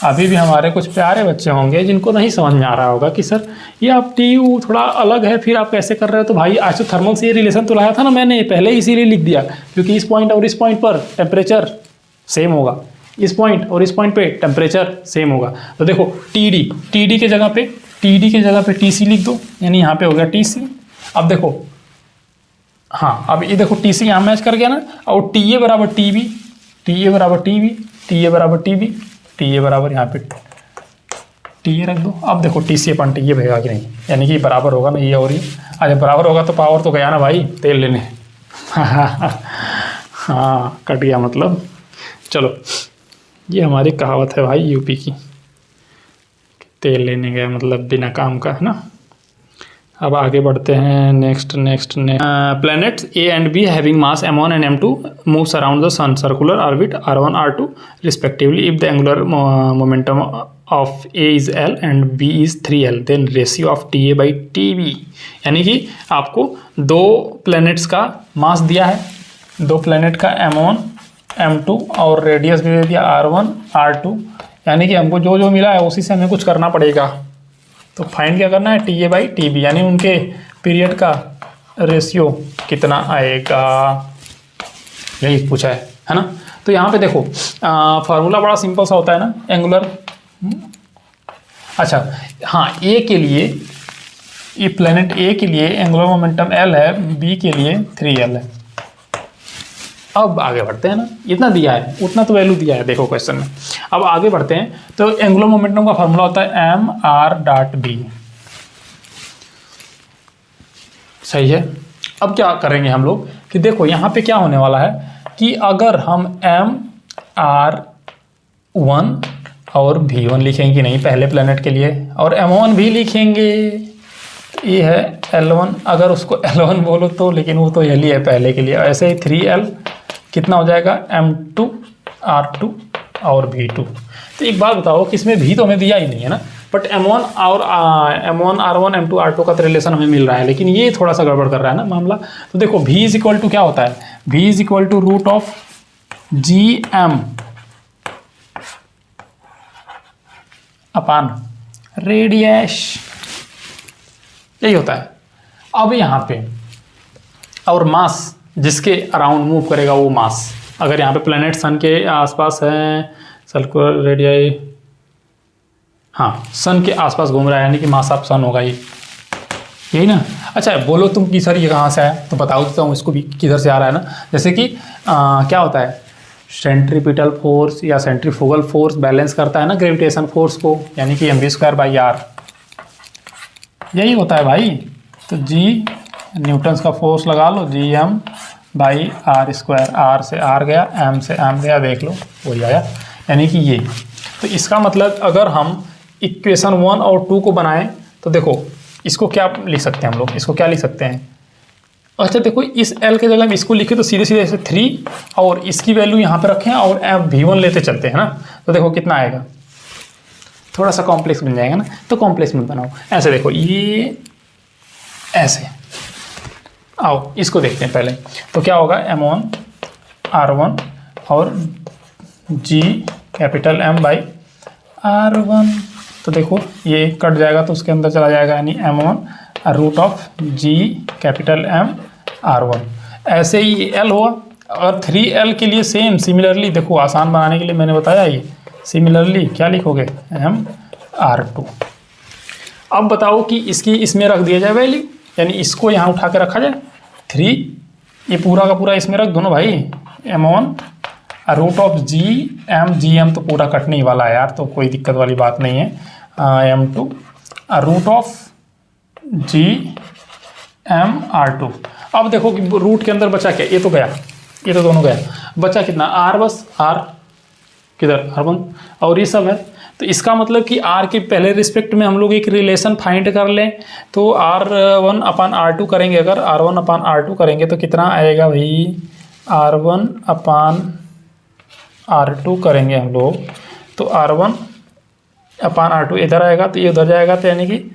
अभी भी हमारे कुछ प्यारे बच्चे होंगे जिनको नहीं समझ में आ रहा होगा कि सर ये आप TU थोड़ा अलग है, फिर आप कैसे कर रहे हो। तो भाई आइसोथर्मल से ये रिलेशन तो लाया था ना मैंने पहले, इसीलिए लिख दिया क्योंकि इस पॉइंट और इस पॉइंट पर टेम्परेचर सेम होगा, इस पॉइंट और इस पॉइंट पे टेम्परेचर सेम होगा। तो देखो TD के जगह पे TC लिख दो, यानी यहाँ पे हो गया TC। अब देखो, हाँ, अब ये देखो TC यहाँ मैच कर गया ना, और TA = TB, TA = यहाँ पे TA रख दो। अब देखो TC/TA भेगा कि नहीं, यानी कि बराबर होगा ना ये और ये। अच्छा, बराबर होगा तो पावर तो गया ना भाई, तेल लेने। हाँ कट गया मतलब। चलो ये हमारी कहावत है भाई यूपी की, तेल लेने गया मतलब बिना काम का, है ना। अब आगे बढ़ते हैं। Next planets A and B having mass m1 and m2 moves around the sun circular orbit r1 r2 respectively if the angular momentum of a is l and b is 3l then ratio of ta by tb। यानी कि आपको दो planets का मास दिया है, दो planet का m1 m2 और रेडियस भी दे दिया r1 r2, यानी कि हमको जो जो मिला है उसी से हमें कुछ करना पड़ेगा। तो फाइंड क्या करना है, TA बाई TB, यानी उनके पीरियड का रेशियो कितना आएगा, यही पूछा है ना। तो यहाँ पे देखो फार्मूला बड़ा सिंपल सा होता है ना, एंगुलर। अच्छा हाँ, ए के लिए, ये प्लैनेट ए के लिए एंगुलर मोमेंटम L है, बी के लिए 3L है। अब आगे बढ़ते हैं ना, इतना दिया है उतना तो वैल्यू दिया है देखो क्वेश्चन में। अब आगे बढ़ते हैं, तो एंगुलर मोमेंटम का फार्मूला होता है mr.b, सही है। अब क्या करेंगे हम लोग कि देखो यहाँ पे क्या होने वाला है कि अगर हम mr1 और v1 लिखेंगे, नहीं पहले प्लेनेट के लिए, और m1 भी लिखेंगे, ये है L1, अगर उसको L1 बोलो तो, लेकिन वो तो L ही है पहले के लिए। ऐसे ही 3L कितना हो जाएगा, m2 r2 और v2। तो एक बात बताओ कि इसमें भी तो हमें दिया ही नहीं है ना, बट m1 और m1 r1 m2 r2 का तो रिलेशन हमें मिल रहा है, लेकिन ये थोड़ा सा गड़बड़ कर रहा है ना मामला। तो देखो v इज इक्वल टू क्या होता है, v is equal to root of gm upon radius, यही होता है। अब यहाँ पे और मास जिसके अराउंड मूव करेगा वो मास, अगर यहाँ पे प्लैनेट सन के आसपास है, सर्कुलर रेडियाई, हाँ सन के आसपास घूम रहा है, यानी कि मास ऑफ सन होगा ये, यही ना। अच्छा बोलो तुम कि सर ये कहाँ से आया, तो बताओ देता हूँ इसको भी किधर से आ रहा है ना। जैसे कि क्या होता है, सेंट्रीपिटल फोर्स या सेंट्रीफ्यूगल फोर्स बैलेंस करता है ना ग्रेविटेशन फोर्स को, यानी कि mv²/r, यही होता है भाई। तो जी न्यूटन्स का फोर्स लगा लो, gm/r², r से r गया, m से m गया, देख लो वही आया, यानी कि ये। तो इसका मतलब अगर हम इक्वेशन 1 और 2 को बनाएं तो देखो इसको क्या लिख सकते हैं हम लोग, इसको क्या लिख सकते हैं। अच्छा देखो इस L के जगह हम इसको लिखे तो सीधे सीधे ऐसे 3 और इसकी वैल्यू यहाँ पे रखें और v1 लेते चलते हैं ना, तो देखो कितना आएगा, थोड़ा सा कॉम्प्लेक्स बन जाएगा ना। तो कॉम्प्लेक्स मत बनाओ, ऐसे देखो ये ऐसे, आओ इसको देखते हैं पहले। तो क्या होगा, m1 r1 और g कैपिटल m/r1, तो देखो ये कट जाएगा तो उसके अंदर चला जाएगा, यानी m1 root of g capital m/r1। ऐसे ही l हुआ, और 3l के लिए सेम सिमिलरली देखो, आसान बनाने के लिए मैंने बताया ये, सिमिलरली क्या लिखोगे, m/r2। अब बताओ कि इसकी इसमें रख दिया जाए वैल्यू, यानी इसको यहाँ उठा के रखा जाए 3, ये पूरा का पूरा इसमें रख दो ना भाई, m1 रूट ऑफ gm तो पूरा कटने ही वाला है यार, तो कोई दिक्कत वाली बात नहीं है, m2 रूट ऑफ gm/r2। अब देखो कि रूट के अंदर बचा क्या, ये तो गया, ये तो दोनों गया, बचा कितना r, बस r किधर r1, और ये सब है। तो इसका मतलब कि r के पहले रिस्पेक्ट में हम लोग एक रिलेशन फाइंड कर लें, तो r1/r2 करेंगे, अगर r1/r2 करेंगे तो कितना आएगा भाई, r1/r2 करेंगे हम लोग, तो r1/r2 इधर आएगा तो ये उधर जाएगा, तो यानी कि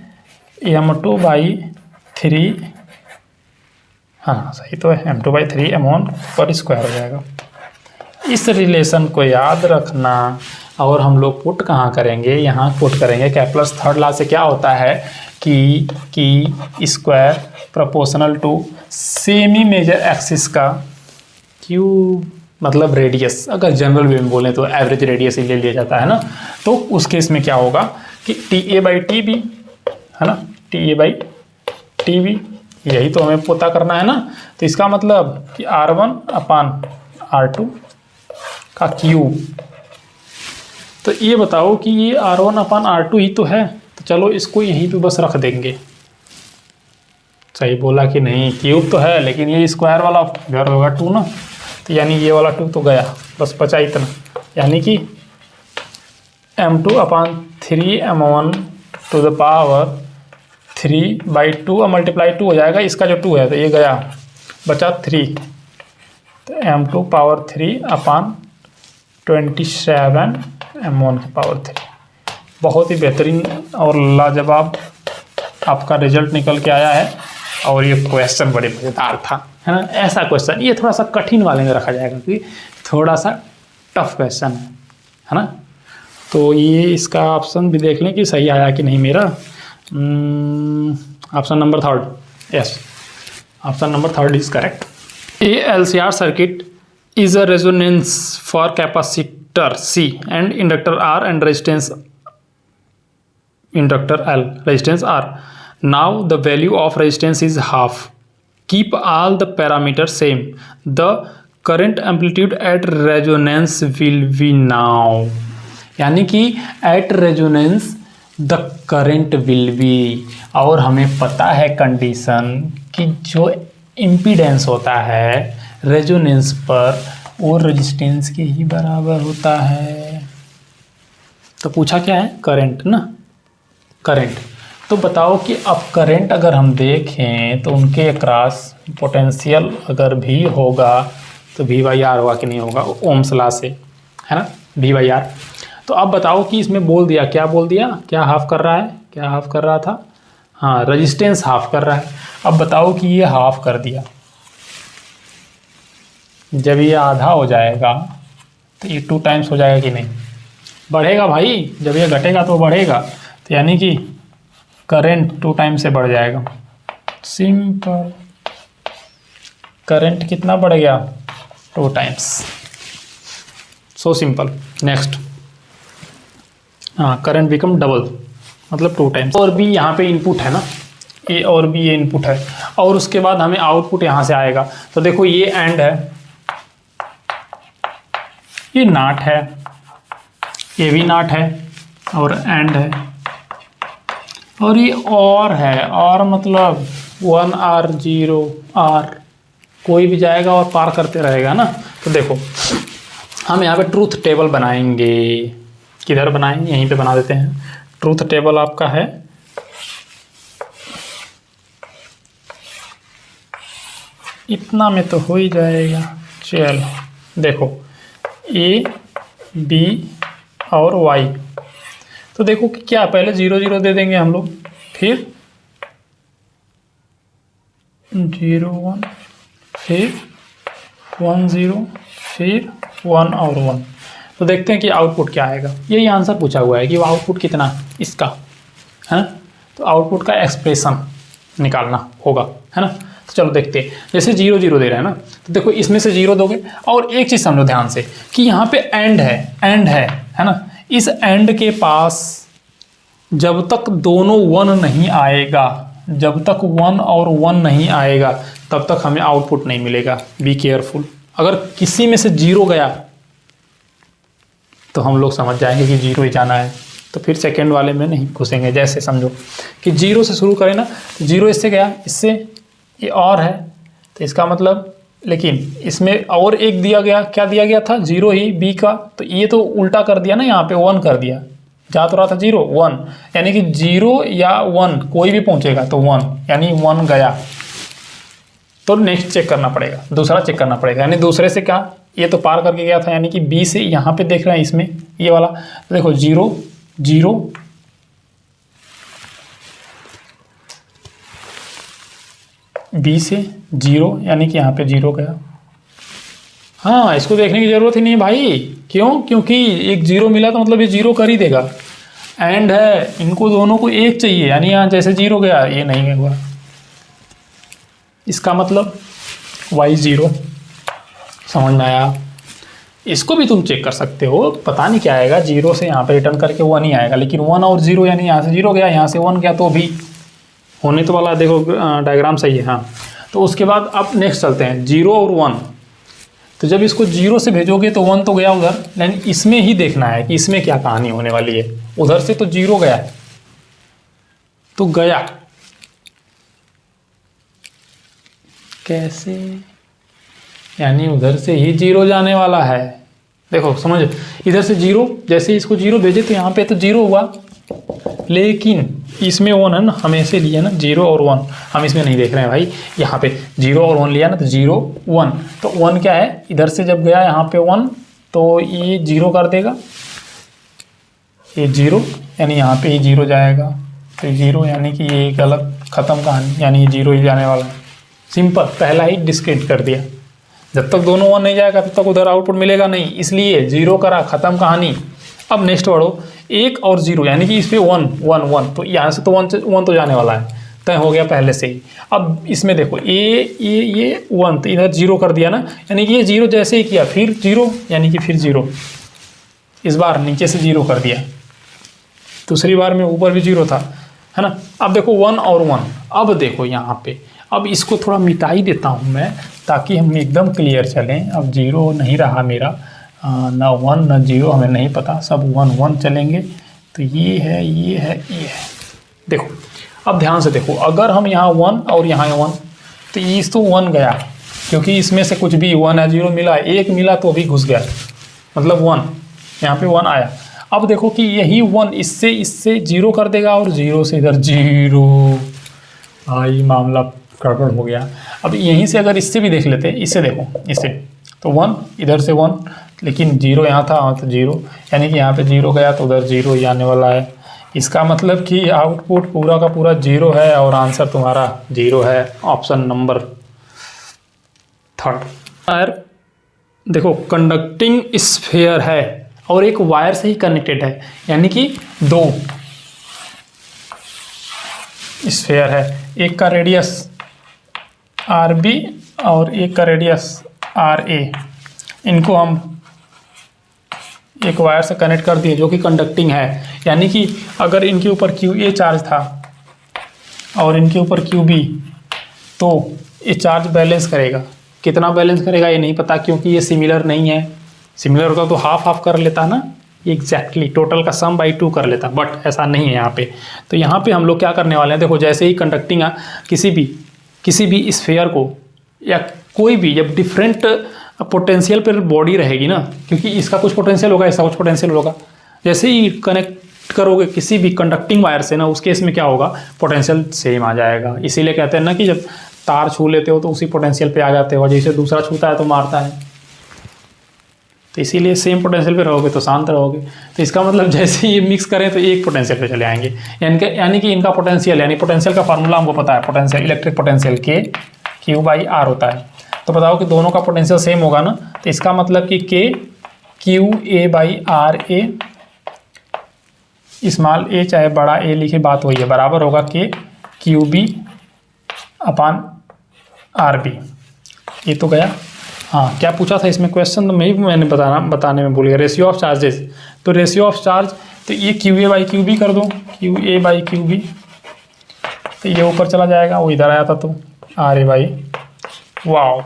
m2/3, हाँ सही तो है, m2/3 m1² हो जाएगा। इस रिलेशन को याद रखना, और हम लोग पुट कहाँ करेंगे, यहाँ पुट करेंगे कैप्लर्स थर्ड लॉ से। क्या होता है कि square proportional to semi major axis का क्यूब, मतलब रेडियस, अगर जनरल वे में बोलें तो एवरेज रेडियस ही ले लिया जाता है ना। तो उस केस में क्या होगा कि TA/TB है ना, TA/TB, यही तो हमें पता करना है ना। तो इसका मतलब कि r1/r2 का क्यूब। तो ये बताओ कि ये r1/r2 ही तो है, तो चलो इसको यहीं पे बस रख देंगे। सही बोला कि नहीं, क्यूब तो है लेकिन ये स्क्वायर वाला घर होगा 2 ना, तो यानी ये वाला 2 तो गया, बस बचा इतना, यानी कि m2/3 m1 to the power 3/2 और मल्टीप्लाई 2 हो जाएगा, इसका जो 2 है तो ये गया, बचा 3, तो m2/3/27 m1/3। बहुत ही बेहतरीन और लाजवाब आपका रिजल्ट निकल के आया है। और ये क्वेश्चन बड़े मज़ेदार था, है ना। ऐसा क्वेश्चन ये थोड़ा सा कठिन वाले में रखा जाएगा क्योंकि थोड़ा सा टफ क्वेश्चन है ना। तो ये इसका ऑप्शन भी देख लें कि सही आया कि नहीं मेरा। Option number 3, yes, option number 3 is correct. A LCR circuit is a resonance for capacitor C and inductor R and resistance inductor L, resistance R. Now the value of resistance is half. Keep all the parameters same. The current amplitude at resonance will be now. यानी कि at resonance the current will be, और हमें पता है condition कि जो impedance होता है रेजोनेंस पर वो रेजिस्टेंस के ही बराबर होता है। तो पूछा क्या है, करंट ना, करंट। तो बताओ कि अब करंट अगर हम देखें तो उनके अक्रॉस पोटेंशियल अगर भी होगा तो V/R होगा कि नहीं होगा, ओम्स लॉ से, है ना, V/R। तो अब बताओ कि इसमें बोल दिया, क्या बोल दिया, क्या हाफ कर रहा है, क्या हाफ कर रहा था, हाँ रेजिस्टेंस हाफ कर रहा है। अब बताओ कि ये हाफ कर दिया, जब ये आधा हो जाएगा तो ये 2 टाइम्स हो जाएगा कि नहीं, बढ़ेगा भाई, जब ये घटेगा तो बढ़ेगा, तो यानी कि करंट 2 टाइम्स से बढ़ जाएगा। सिंपल, करंट कितना बढ़ गया, 2 टाइम्स, सो सिंपल। नेक्स्ट, हाँ करंट बिकम डबल, मतलब 2 टाइम्स। और भी यहाँ पे इनपुट है ना, ए और बी ये इनपुट है, और उसके बाद हमें आउटपुट यहाँ से आएगा। तो देखो ये एंड है, ये नॉट है, ये भी नॉट है और एंड है, और ये और है, और मतलब 1 R 0 R कोई भी जाएगा और पार करते रहेगा ना। तो देखो हम यहाँ पे ट्रूथ टेबल बनाएंगे, किधर बनाएंगे, यहीं पे बना देते हैं। ट्रूथ टेबल आपका है इतना में तो हो ही जाएगा। चलो देखो A B और Y, तो देखो कि क्या, पहले 0 0 दे देंगे हम लोग, फिर 0 1, फिर 1 0, फिर 1 और 1। तो देखते हैं कि आउटपुट क्या आएगा। यही आंसर पूछा हुआ है कि वो आउटपुट कितना इसका है, तो आउटपुट का एक्सप्रेशन निकालना होगा, है ना। तो चलो देखते हैं, जैसे 0 0 दे रहे हैं ना, तो देखो इसमें से 0 दोगे, और एक चीज़ समझो ध्यान से कि यहाँ पे एंड है ना। इस एंड के पास जब तक दोनों 1 नहीं आएगा, जब तक 1 और 1 नहीं आएगा तब तक हमें आउटपुट नहीं मिलेगा। बी केयरफुल, अगर किसी में से 0 गया तो हम लोग समझ जाएंगे कि 0 ही जाना है, तो फिर सेकेंड वाले में नहीं घुसेंगे। जैसे समझो कि 0 से शुरू करें ना, 0 इससे गया, इससे ये और है, तो इसका मतलब, लेकिन इसमें और एक दिया गया, क्या दिया गया था, 0 ही बी का, तो ये तो उल्टा कर दिया ना, यहाँ पे 1 कर दिया, जा तो रहा था 0 1, यानी कि 0 या 1 कोई भी पहुँचेगा तो 1, यानी 1 गया। तो नेक्स्ट चेक करना पड़ेगा, दूसरा चेक करना पड़ेगा, यानी दूसरे से क्या, ये तो पार करके गया था, यानी कि बी से यहाँ पे देख रहे हैं इसमें ये वाला, तो देखो 0 0 बी से 0, यानी कि यहाँ पे 0 गया। हाँ इसको देखने की ज़रूरत ही नहीं है भाई, क्यों, क्योंकि एक 0 मिला तो मतलब ये 0 कर ही देगा। एंड है, इनको दोनों को 1 चाहिए, यानी यहाँ जैसे 0 गया ये नहीं हुआ, इसका मतलब y 0। समझ में आया। इसको भी तुम चेक कर सकते हो, पता नहीं क्या आएगा, 0 से यहाँ पे रिटर्न करके 1 ही आएगा, लेकिन 1 और 0, यानी यहाँ से 0 गया, यहाँ से 1 गया, तो भी होने तो वाला। देखो डायग्राम सही है, हाँ। तो उसके बाद अब नेक्स्ट चलते हैं, 0 और 1। तो जब इसको 0 से भेजोगे तो 1 तो गया उधर, लेकिन इसमें ही देखना है कि इसमें क्या कहानी होने वाली है। उधर से तो 0 गया है, तो गया कैसे, यानी उधर से ही 0 जाने वाला है। देखो समझ, इधर से 0, जैसे इसको 0 भेजे तो यहाँ पे तो 0 हुआ, लेकिन इसमें 1 है ना, हमें ऐसे लिया ना 0 और 1, हम इसमें नहीं देख रहे हैं भाई, यहाँ पे 0 और 1 लिया ना, तो 0 1, तो 1 क्या है, इधर से जब गया यहाँ पे 1 तो ये 0 कर देगा, ये 0 यानी यहाँ पे ही 0 जाएगा, तो 0 यानी कि ये गलत, ख़त्म कहानी, यानी ये 0 ही जाने वाला है। सिंपल, पहला ही डिस्क्रिप्ट कर दिया। जब तक दोनों 1 नहीं जाएगा तब तक उधर आउटपुट मिलेगा नहीं, इसलिए 0 करा, ख़त्म कहानी। अब नेक्स्ट बढ़ो, 1 और 0 यानी कि इस पर 1 1 1, तो यहाँ से तो 1 तो जाने वाला है, तय हो गया पहले से ही। अब इसमें देखो ये 1, तो इधर 0 कर दिया ना, यानी कि ये 0 जैसे ही किया फिर 0, यानी कि फिर 0, इस बार नीचे से 0 कर दिया, दूसरी बार में ऊपर भी 0 था, है ना। अब देखो 1 और 1, अब देखो यहाँ पे, अब इसको थोड़ा मिटा ही देता हूँ मैं ताकि हम एकदम क्लियर चलें। अब 0 नहीं रहा मेरा, ना 1 ना 0 हमें नहीं पता, सब 1 1 चलेंगे। तो ये है, ये है, ये है। देखो अब ध्यान से देखो, अगर हम यहाँ 1 और यहाँ 1, तो इस तो 1 गया, क्योंकि इसमें से कुछ भी 1 या 0 मिला, 1 मिला तो भी घुस गया, मतलब 1, यहाँ पे 1 आया। अब देखो कि यही 1 इससे 0 कर देगा और 0 से इधर 0, भाई मामला गड़बड़ हो गया। अब यहीं से अगर इससे भी देख लेते हैं, इससे देखो, इससे तो 1 इधर से 1, लेकिन 0 यहाँ था, तो 0, यानी कि यहाँ पे 0 गया तो उधर 0 ही आने वाला है। इसका मतलब कि आउटपुट पूरा का पूरा 0 है और आंसर तुम्हारा 0 है, ऑप्शन नंबर 3। देखो कंडक्टिंग स्फीयर है और एक वायर से ही कनेक्टेड है, यानी कि 2 स्फीयर है, एक का रेडियस RB और एक का रेडियस RA, इनको हम एक वायर से कनेक्ट कर दिए जो कि कंडक्टिंग है। यानी कि अगर इनके ऊपर QA चार्ज था और इनके ऊपर QB, तो ये चार्ज बैलेंस करेगा। कितना बैलेंस करेगा ये नहीं पता, क्योंकि ये सिमिलर नहीं है। सिमिलर होता तो हाफ हाफ कर लेता ना, एग्जैक्टली टोटल का सम बाई 2 कर लेता, बट ऐसा नहीं है यहाँ पे। तो यहाँ पे हम लोग क्या करने वाले हैं, देखो जैसे ही कंडक्टिंग किसी भी स्फीयर को या कोई भी, जब डिफरेंट पोटेंशियल पर बॉडी रहेगी ना, क्योंकि इसका कुछ पोटेंशियल होगा, इसका कुछ पोटेंशियल होगा, जैसे ही कनेक्ट करोगे किसी भी कंडक्टिंग वायर से ना, उस केस में क्या होगा, पोटेंशियल सेम आ जाएगा। इसीलिए कहते हैं ना कि जब तार छू लेते हो तो उसी पोटेंशियल पे आ जाते हो, जैसे दूसरा छूता है तो मारता है, तो इसीलिए सेम पोटेंशियल पे रहोगे तो शांत रहोगे। तो इसका मतलब जैसे ये मिक्स करें तो एक पोटेंशियल पे चले आएंगे, यानी कि इनका पोटेंशियल, यानी पोटेंशियल का फार्मूला हमको पता है, potential electric potential K Q/R होता है। तो बताओ कि दोनों का पोटेंशियल सेम होगा ना, तो इसका मतलब कि K QA/RA, स्मॉल a चाहे बड़ा A लिखे बात वही है, बराबर होगा K QB/RB। ये तो गया। हाँ, क्या पूछा था इसमें क्वेश्चन, तो मैंने बताने में भूल गया। रेशियो ऑफ चार्जेस, तो रेशियो ऑफ चार्ज, तो ये QA/QB कर दो, QA/QB, तो ये ऊपर चला जाएगा, वो इधर आया था तो RA/, वाओ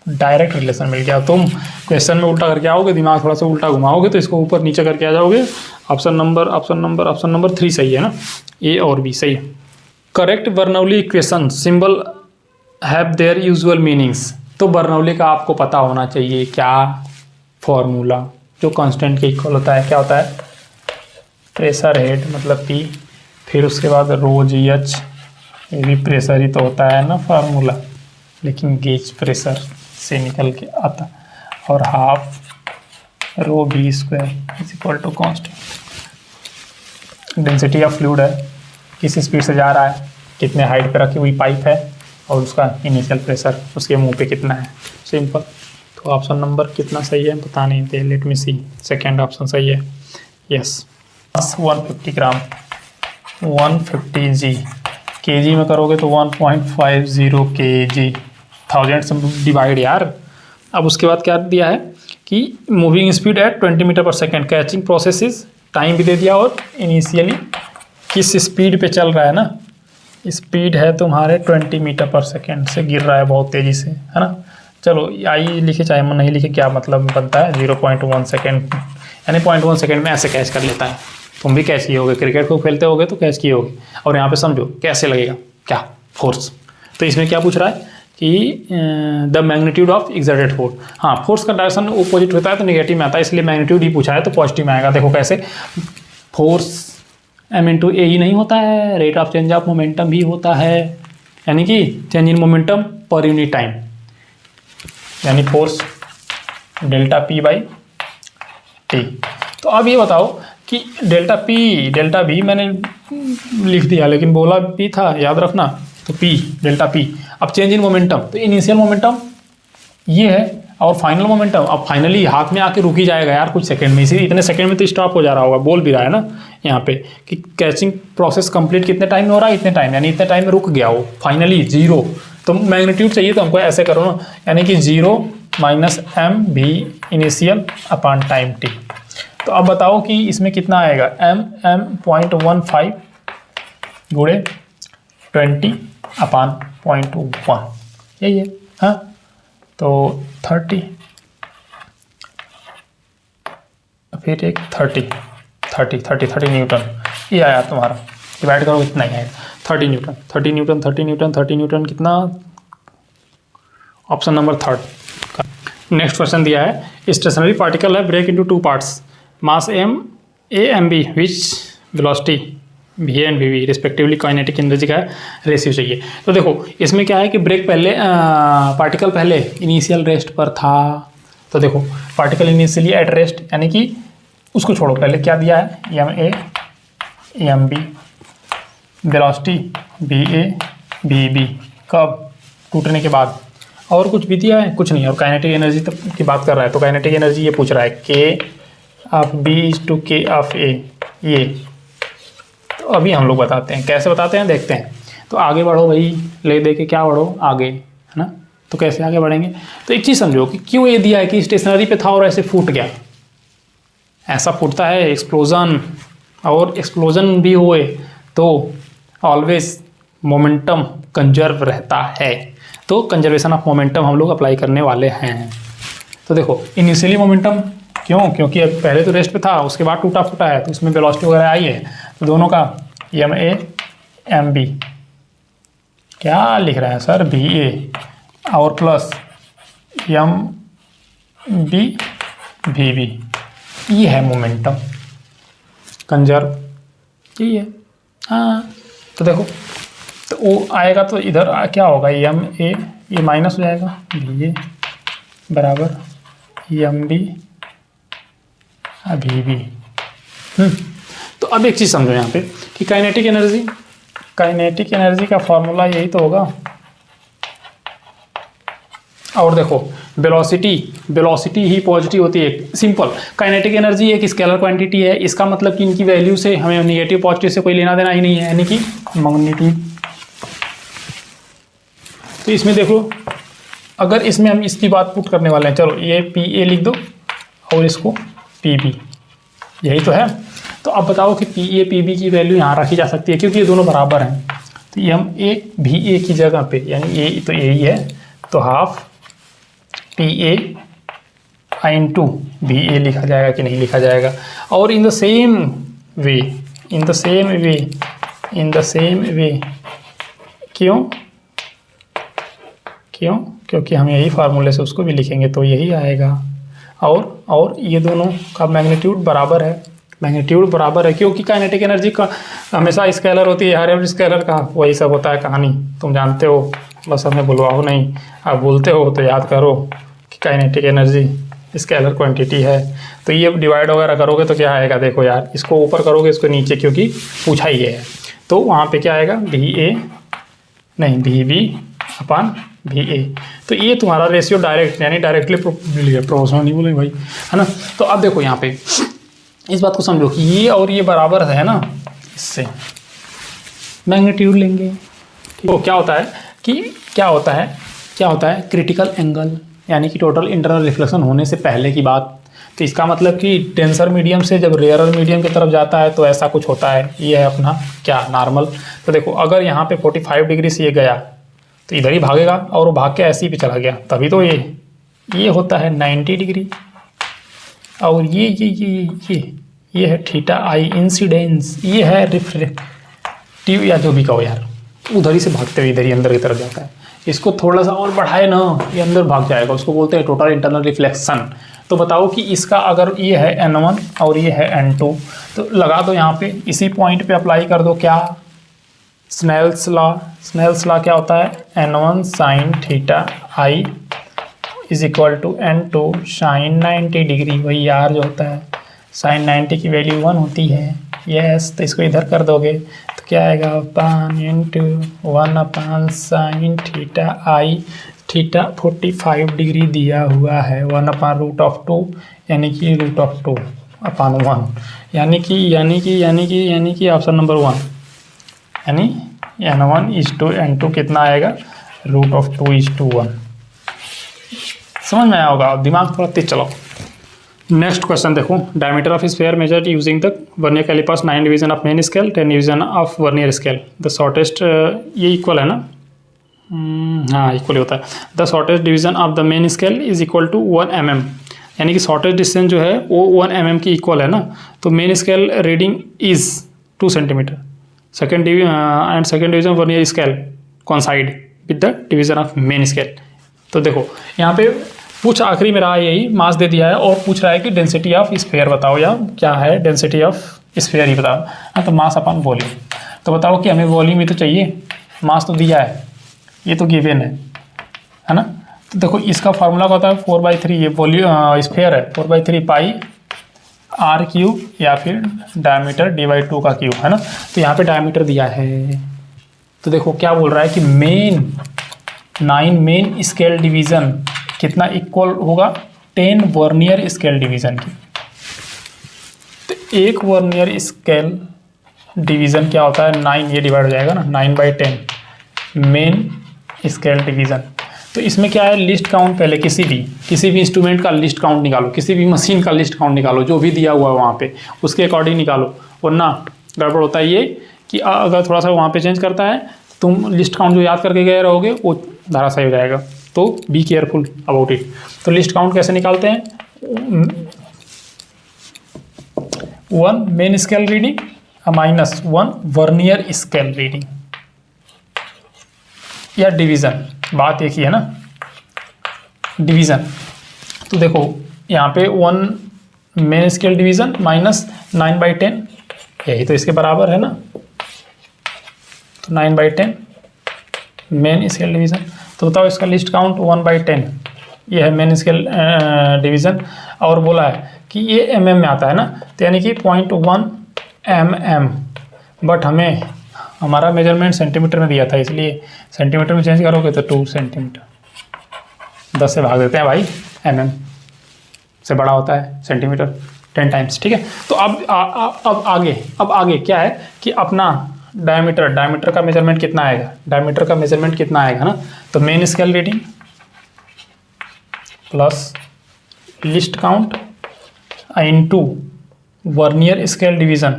डायरेक्ट रिलेशन मिल गया। तुम क्वेश्चन में उल्टा करके आओगे, दिमाग थोड़ा सा उल्टा घुमाओगे तो इसको ऊपर नीचे करके आ जाओगे। ऑप्शन नंबर 3 सही है ना, A और B सही है। Correct Bernoulli equation symbol have their usual meanings, तो बर्नौली का आपको पता होना चाहिए क्या फॉर्मूला, जो कांस्टेंट के इक्वल होता है। क्या होता है, प्रेशर हेड मतलब P, फिर उसके बाद ρGH, ये भी प्रेशर ही तो होता है ना फार्मूला, लेकिन गेज प्रेशर से निकल के आता, और half ρV² is equal to constant. Density of fluid है, किस स्पीड से जा रहा है, कितने हाइट पे रखी हुई पाइप है, और उसका इनिशियल प्रेशर उसके मुंह पे कितना है, सिंपल। तो ऑप्शन नंबर कितना सही है पता नहीं थे, लेट मी सी, सेकेंड ऑप्शन सही है, यस। 150 ग्राम 150 G, kg में करोगे तो 1.50 kg, 1000 से डिवाइड यार। अब उसके बाद क्या दिया है कि moving speed at 20 metre per second, catching processes, time भी दे दिया, और इनिशियली किस स्पीड पे चल रहा है ना, स्पीड है तुम्हारे 20 मीटर पर सेकेंड से गिर रहा है बहुत तेज़ी से, है ना। चलो आई लिखे चाहे नहीं लिखे, क्या मतलब बनता है 0.1 सेकेंड, यानी 0.1 सेकेंड में ऐसे कैच कर लेता है। तुम भी कैच किए होगे, क्रिकेट को खेलते होगे तो कैच किए होगे। और यहाँ पे समझो कैसे लगेगा, क्या फोर्स। तो इसमें क्या पूछ रहा है कि the magnitude of exerted force. हाँ, फोर्स का डायरेक्शन अपोजिट होता है तो नेगेटिव में आता है, इसलिए मैग्नीट्यूड ही पूछा है तो पॉजिटिव में आएगा। देखो कैसे, फोर्स m इंटू ए ही नहीं होता है, rate of change of momentum भी होता है, यानी कि चेंज इन मोमेंटम पर यूनिट टाइम, यानी force delta P by T. तो अब ये बताओ कि डेल्टा बी मैंने लिख दिया लेकिन बोला भी था, याद रखना, तो पी डेल्टा पी। अब चेंज इन मोमेंटम, तो इनिशियल मोमेंटम ये है और फाइनल मोमेंटम अब फाइनली हाथ में आके रुक ही जाएगा यार कुछ सेकंड में, इसी इतने सेकंड में तो स्टॉप हो जा रहा होगा, बोल भी रहा है ना यहाँ पे कि कैचिंग प्रोसेस कंप्लीट कितने टाइम में हो रहा है, इतने टाइम, यानी इतने टाइम में रुक गया वो फाइनली जीरो। तो मैग्नीट्यूड चाहिए तो हमको ऐसे करो ना, यानी कि 0 माइनस एम भी इनिशियल अपॉन टाइम टी। तो अब बताओ कि इसमें कितना आएगा, m 0.15 गुणे 20 अपॉन 0.1, यही है। हाँ, तो 30, फिर एक 30 न्यूटन, ये आया तुम्हारा, डिवाइड करो इतना ही आएगा 30 न्यूटन कितना, ऑप्शन नंबर 3। नेक्स्ट क्वेश्चन दिया है, स्टेशनरी पार्टिकल है break into 2 parts, mass m a m b which velocity v and v respectively kinetic energy का रेशियो चाहिए। तो देखो इसमें क्या है कि ब्रेक पहले पार्टिकल पहले इनिशियल रेस्ट पर था, तो देखो पार्टिकल इनिशियली एट रेस्ट, यानी कि उसको छोड़ो, पहले क्या दिया है m a m b, velocity v a v b, कब, टूटने के बाद, और कुछ भी दिया है, कुछ नहीं, और काइनेटिक एनर्जी तक की बात कर रहा है, तो काइनेटिक एनर्जी ये पूछ रहा है k of b is two k of a, ये तो अभी हम लोग बताते हैं, कैसे बताते हैं देखते हैं। तो आगे बढ़ो भाई, ले दे के क्या बढ़ो आगे, है ना। तो कैसे आगे बढ़ेंगे, तो एक चीज़ समझो कि क्यों ये दिया है कि स्टेशनरी पे था और ऐसे फूट गया, ऐसा फूटता है एक्सप्लोजन, और एक्सप्लोजन भी हुए तो ऑलवेज मोमेंटम कंजर्व रहता है, तो कंजर्वेशन ऑफ मोमेंटम हम लोग अप्लाई करने वाले हैं। तो देखो इनिशियली मोमेंटम क्यों, क्योंकि अब पहले तो रेस्ट पे था, उसके बाद टूटा फूटा है, तो इसमें वेलोसिटी वगैरह आई है, तो दोनों का m a m b, क्या लिख रहा है सर, v a और plus m b v b, ये है मोमेंटम कंजर्व, यही है। हाँ, तो देखो तो वो आएगा तो इधर क्या होगा, m a ये माइनस हो जाएगा, v a बराबर m b v b। तो अब एक चीज़ समझो यहाँ पे कि काइनेटिक एनर्जी का फॉर्मूला यही तो होगा, और देखो वेलोसिटी ही पॉजिटिव होती है, सिंपल। काइनेटिक एनर्जी एक स्केलर क्वांटिटी है, इसका मतलब कि इनकी वैल्यू से हमें नेगेटिव पॉजिटिव से कोई लेना देना ही नहीं है, यानी कि मैग्नीट्यूड। तो इसमें देखो अगर इसमें हम इसकी बात पुट करने वाले हैं, चलो ये पी ए लिख दो और इसको पी बी, यही तो है। तो अब बताओ कि पी ए पी बी की वैल्यू यहाँ रखी जा सकती है क्योंकि ये दोनों बराबर हैं, तो एम ए भी ए की जगह पे, यानी ए तो यही है, तो half P A into भी ए लिखा जाएगा कि नहीं लिखा जाएगा। और इन द सेम वे क्यों, क्योंकि हम यही फार्मूले से उसको भी लिखेंगे तो यही आएगा। और ये दोनों का मैग्नीट्यूड बराबर है, क्योंकि काइनेटिक एनर्जी का हमेशा स्केलर होती है, हर एक स्केलर का वही सब होता है कहानी, तुम जानते हो, बस हमें बुलवाओ नहीं, आप बोलते हो तो याद करो कि काइनेटिक एनर्जी स्केलर क्वांटिटी है। तो ये डिवाइड वगैरह करोगे तो क्या आएगा, देखो यार, इसको ऊपर करोगे इसको नीचे, क्योंकि पूछा ही है, तो वहाँ पे क्या आएगा भी बी अपॉन भी ए। तो ये तुम्हारा रेशियो डायरेक्ट, यानी डायरेक्टली प्रोपोर्शनल नहीं बोले भाई, है ना। तो अब देखो यहाँ पे इस बात को समझो कि ये और ये बराबर है ना, इससे मैग्नीट्यूड लेंगे। तो क्या होता है क्रिटिकल एंगल, यानी कि टोटल इंटरनल रिफ्लेक्शन होने से पहले की बात। तो इसका मतलब कि डेंसर मीडियम से जब रेयरर मीडियम की तरफ जाता है तो ऐसा कुछ होता है, ये है अपना क्या नॉर्मल। तो देखो अगर यहाँ पे 45 डिग्री से ये गया तो इधर ही भागेगा, और वो भाग के ऐसे ही पे चला गया, तभी तो ये होता है 90 डिग्री। और ये है थीटा आई इंसिडेंस, ये है रिफ्लेक्टिव या जो भी कहो यार, उधर ही से भागते हुए इधर ही अंदर की तरफ जाता है, इसको थोड़ा सा और बढ़ाए ना, ये अंदर भाग जाएगा, उसको बोलते हैं टोटल इंटरनल रिफ्लेक्शन। तो बताओ कि इसका अगर ये है n1 और ये है n2, तो लगा दो यहाँ पे, इसी पॉइंट पे अप्लाई कर दो क्या, स्नेल्स लॉ। स्नेल्स लॉ क्या होता है, n1 sine theta I is equal to n2 sine 90 degree, वही r जो होता है साइन 90 की वैल्यू 1 होती है। यस, तो इसको इधर कर दोगे तो क्या आएगा, पान इंटू 1 अपान साइन थीटा आई, थीटा 45 डिग्री दिया हुआ है, 1 अपान रूट ऑफ 2 यानी कि रूट ऑफ 2 अपान 1, यानी कि ऑप्शन नंबर 1, यानी n1 इज टू n2 कितना आएगा, रूट ऑफ 2 इज टू 1। समझ में आया होगा, दिमाग थोड़ा तेज चलाओ। नेक्स्ट क्वेश्चन देखो, diameter of sphere measured using the vernier callipers 9 division of main scale 10 division of vernier scale, the shortest, ये इक्वल है ना, हाँ इक्वल होता है। The shortest division of the main scale is equal to 1 mm, यानी कि shortest distance जो है वो 1 mm की इक्वल है ना। तो main scale reading is 2 centimetre, second division vernier scale कॉन्साइड with the division of main scale. तो देखो यहाँ पे पूछ आखिरी में रहा यही, मास दे दिया है और पूछ रहा है कि डेंसिटी ऑफ स्फीयर बताओ, या क्या है डेंसिटी ऑफ स्फीयर ही बताओ। हाँ, तो मास अपन वॉल्यूम, तो बताओ कि हमें वॉल्यूम ही तो चाहिए, मास तो दिया है, ये तो गिवन है ना। तो देखो इसका फार्मूला होता है 4/3, ये वॉल्यूम स्फीयर है 4/3 पाई आर क्यूब या फिर डायमीटर d/2 का क्यूब है ना। तो यहाँ पे डायमीटर दिया है, तो देखो क्या बोल रहा है कि 9 मेन स्केल डिवीज़न कितना इक्वल होगा, 10 वर्नियर स्केल डिवीज़न की। तो एक वर्नियर स्केल डिवीज़न क्या होता है, 9, ये डिवाइड हो जाएगा ना, 9/10 मेन स्केल डिवीज़न। तो इसमें क्या है, लिस्ट काउंट पहले किसी भी इंस्ट्रूमेंट का लिस्ट काउंट निकालो, किसी भी मशीन का लिस्ट काउंट निकालो, जो भी दिया हुआ है वहाँ पे उसके अकॉर्डिंग निकालो, वरना गड़बड़ होता है ये कि अगर थोड़ा सा वहाँ पे चेंज करता है तुम लिस्ट काउंट जो याद करके गए रहोगे वो धराशायी हो जाएगा। तो बी केयरफुल अबाउट इट। तो लिस्ट काउंट कैसे निकालते हैं, 1 main scale reading minus 1 vernier scale reading या डिवीज़न, बात एक ही है ना, डिवीज़न। तो देखो यहाँ पे 1 मेन स्केल डिवीज़न माइनस 9/10, यही तो इसके बराबर है ना। तो 9/10 मेन स्केल डिवीज़न। तो बताओ इसका लिस्ट काउंट 1/10, ये है मेन स्केल डिवीज़न, और बोला है कि ये mm में आता है ना, तो यानी कि 0.1 mm, बट हमें हमारा मेजरमेंट सेंटीमीटर में दिया था, इसलिए सेंटीमीटर में चेंज करोगे तो 2 सेंटीमीटर, 10 से भाग देते हैं भाई, mm से बड़ा होता है सेंटीमीटर 10 टाइम्स, ठीक है। तो अब आगे क्या है कि अपना डायमीटर का मेजरमेंट कितना आएगा, ना। तो main scale reading plus list count into vernier scale division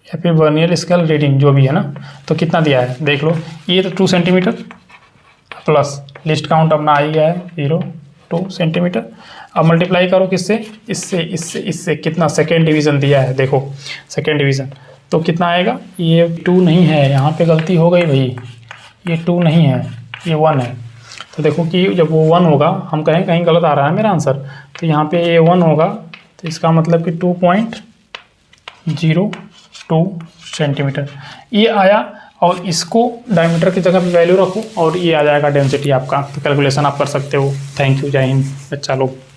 या फिर वर्नियर स्केल रीडिंग जो भी है ना। तो कितना दिया है देख लो, ये तो 2 सेंटीमीटर प्लस लिस्ट काउंट अपना आ ही गया है 0.2 सेंटीमीटर। अब मल्टीप्लाई करो किससे, इससे कितना सेकेंड डिवीज़न दिया है, देखो सेकेंड डिवीज़न तो कितना आएगा, ये 2 नहीं है, यहाँ पे गलती हो गई भाई, ये 2 नहीं है, ये 1 है। तो देखो कि जब वो 1 होगा, हम कहीं गलत आ रहा है मेरा आंसर, तो यहाँ पे ये 1 होगा, तो इसका मतलब कि 2.02 सेंटीमीटर ये आया। और इसको डायमीटर की जगह पे वैल्यू रखो और ये आ जाएगा डेंसिटी आपका। तो कैलकुलेशन आप कर सकते हो। थैंक यू, जय हिंद बच्चा लोग।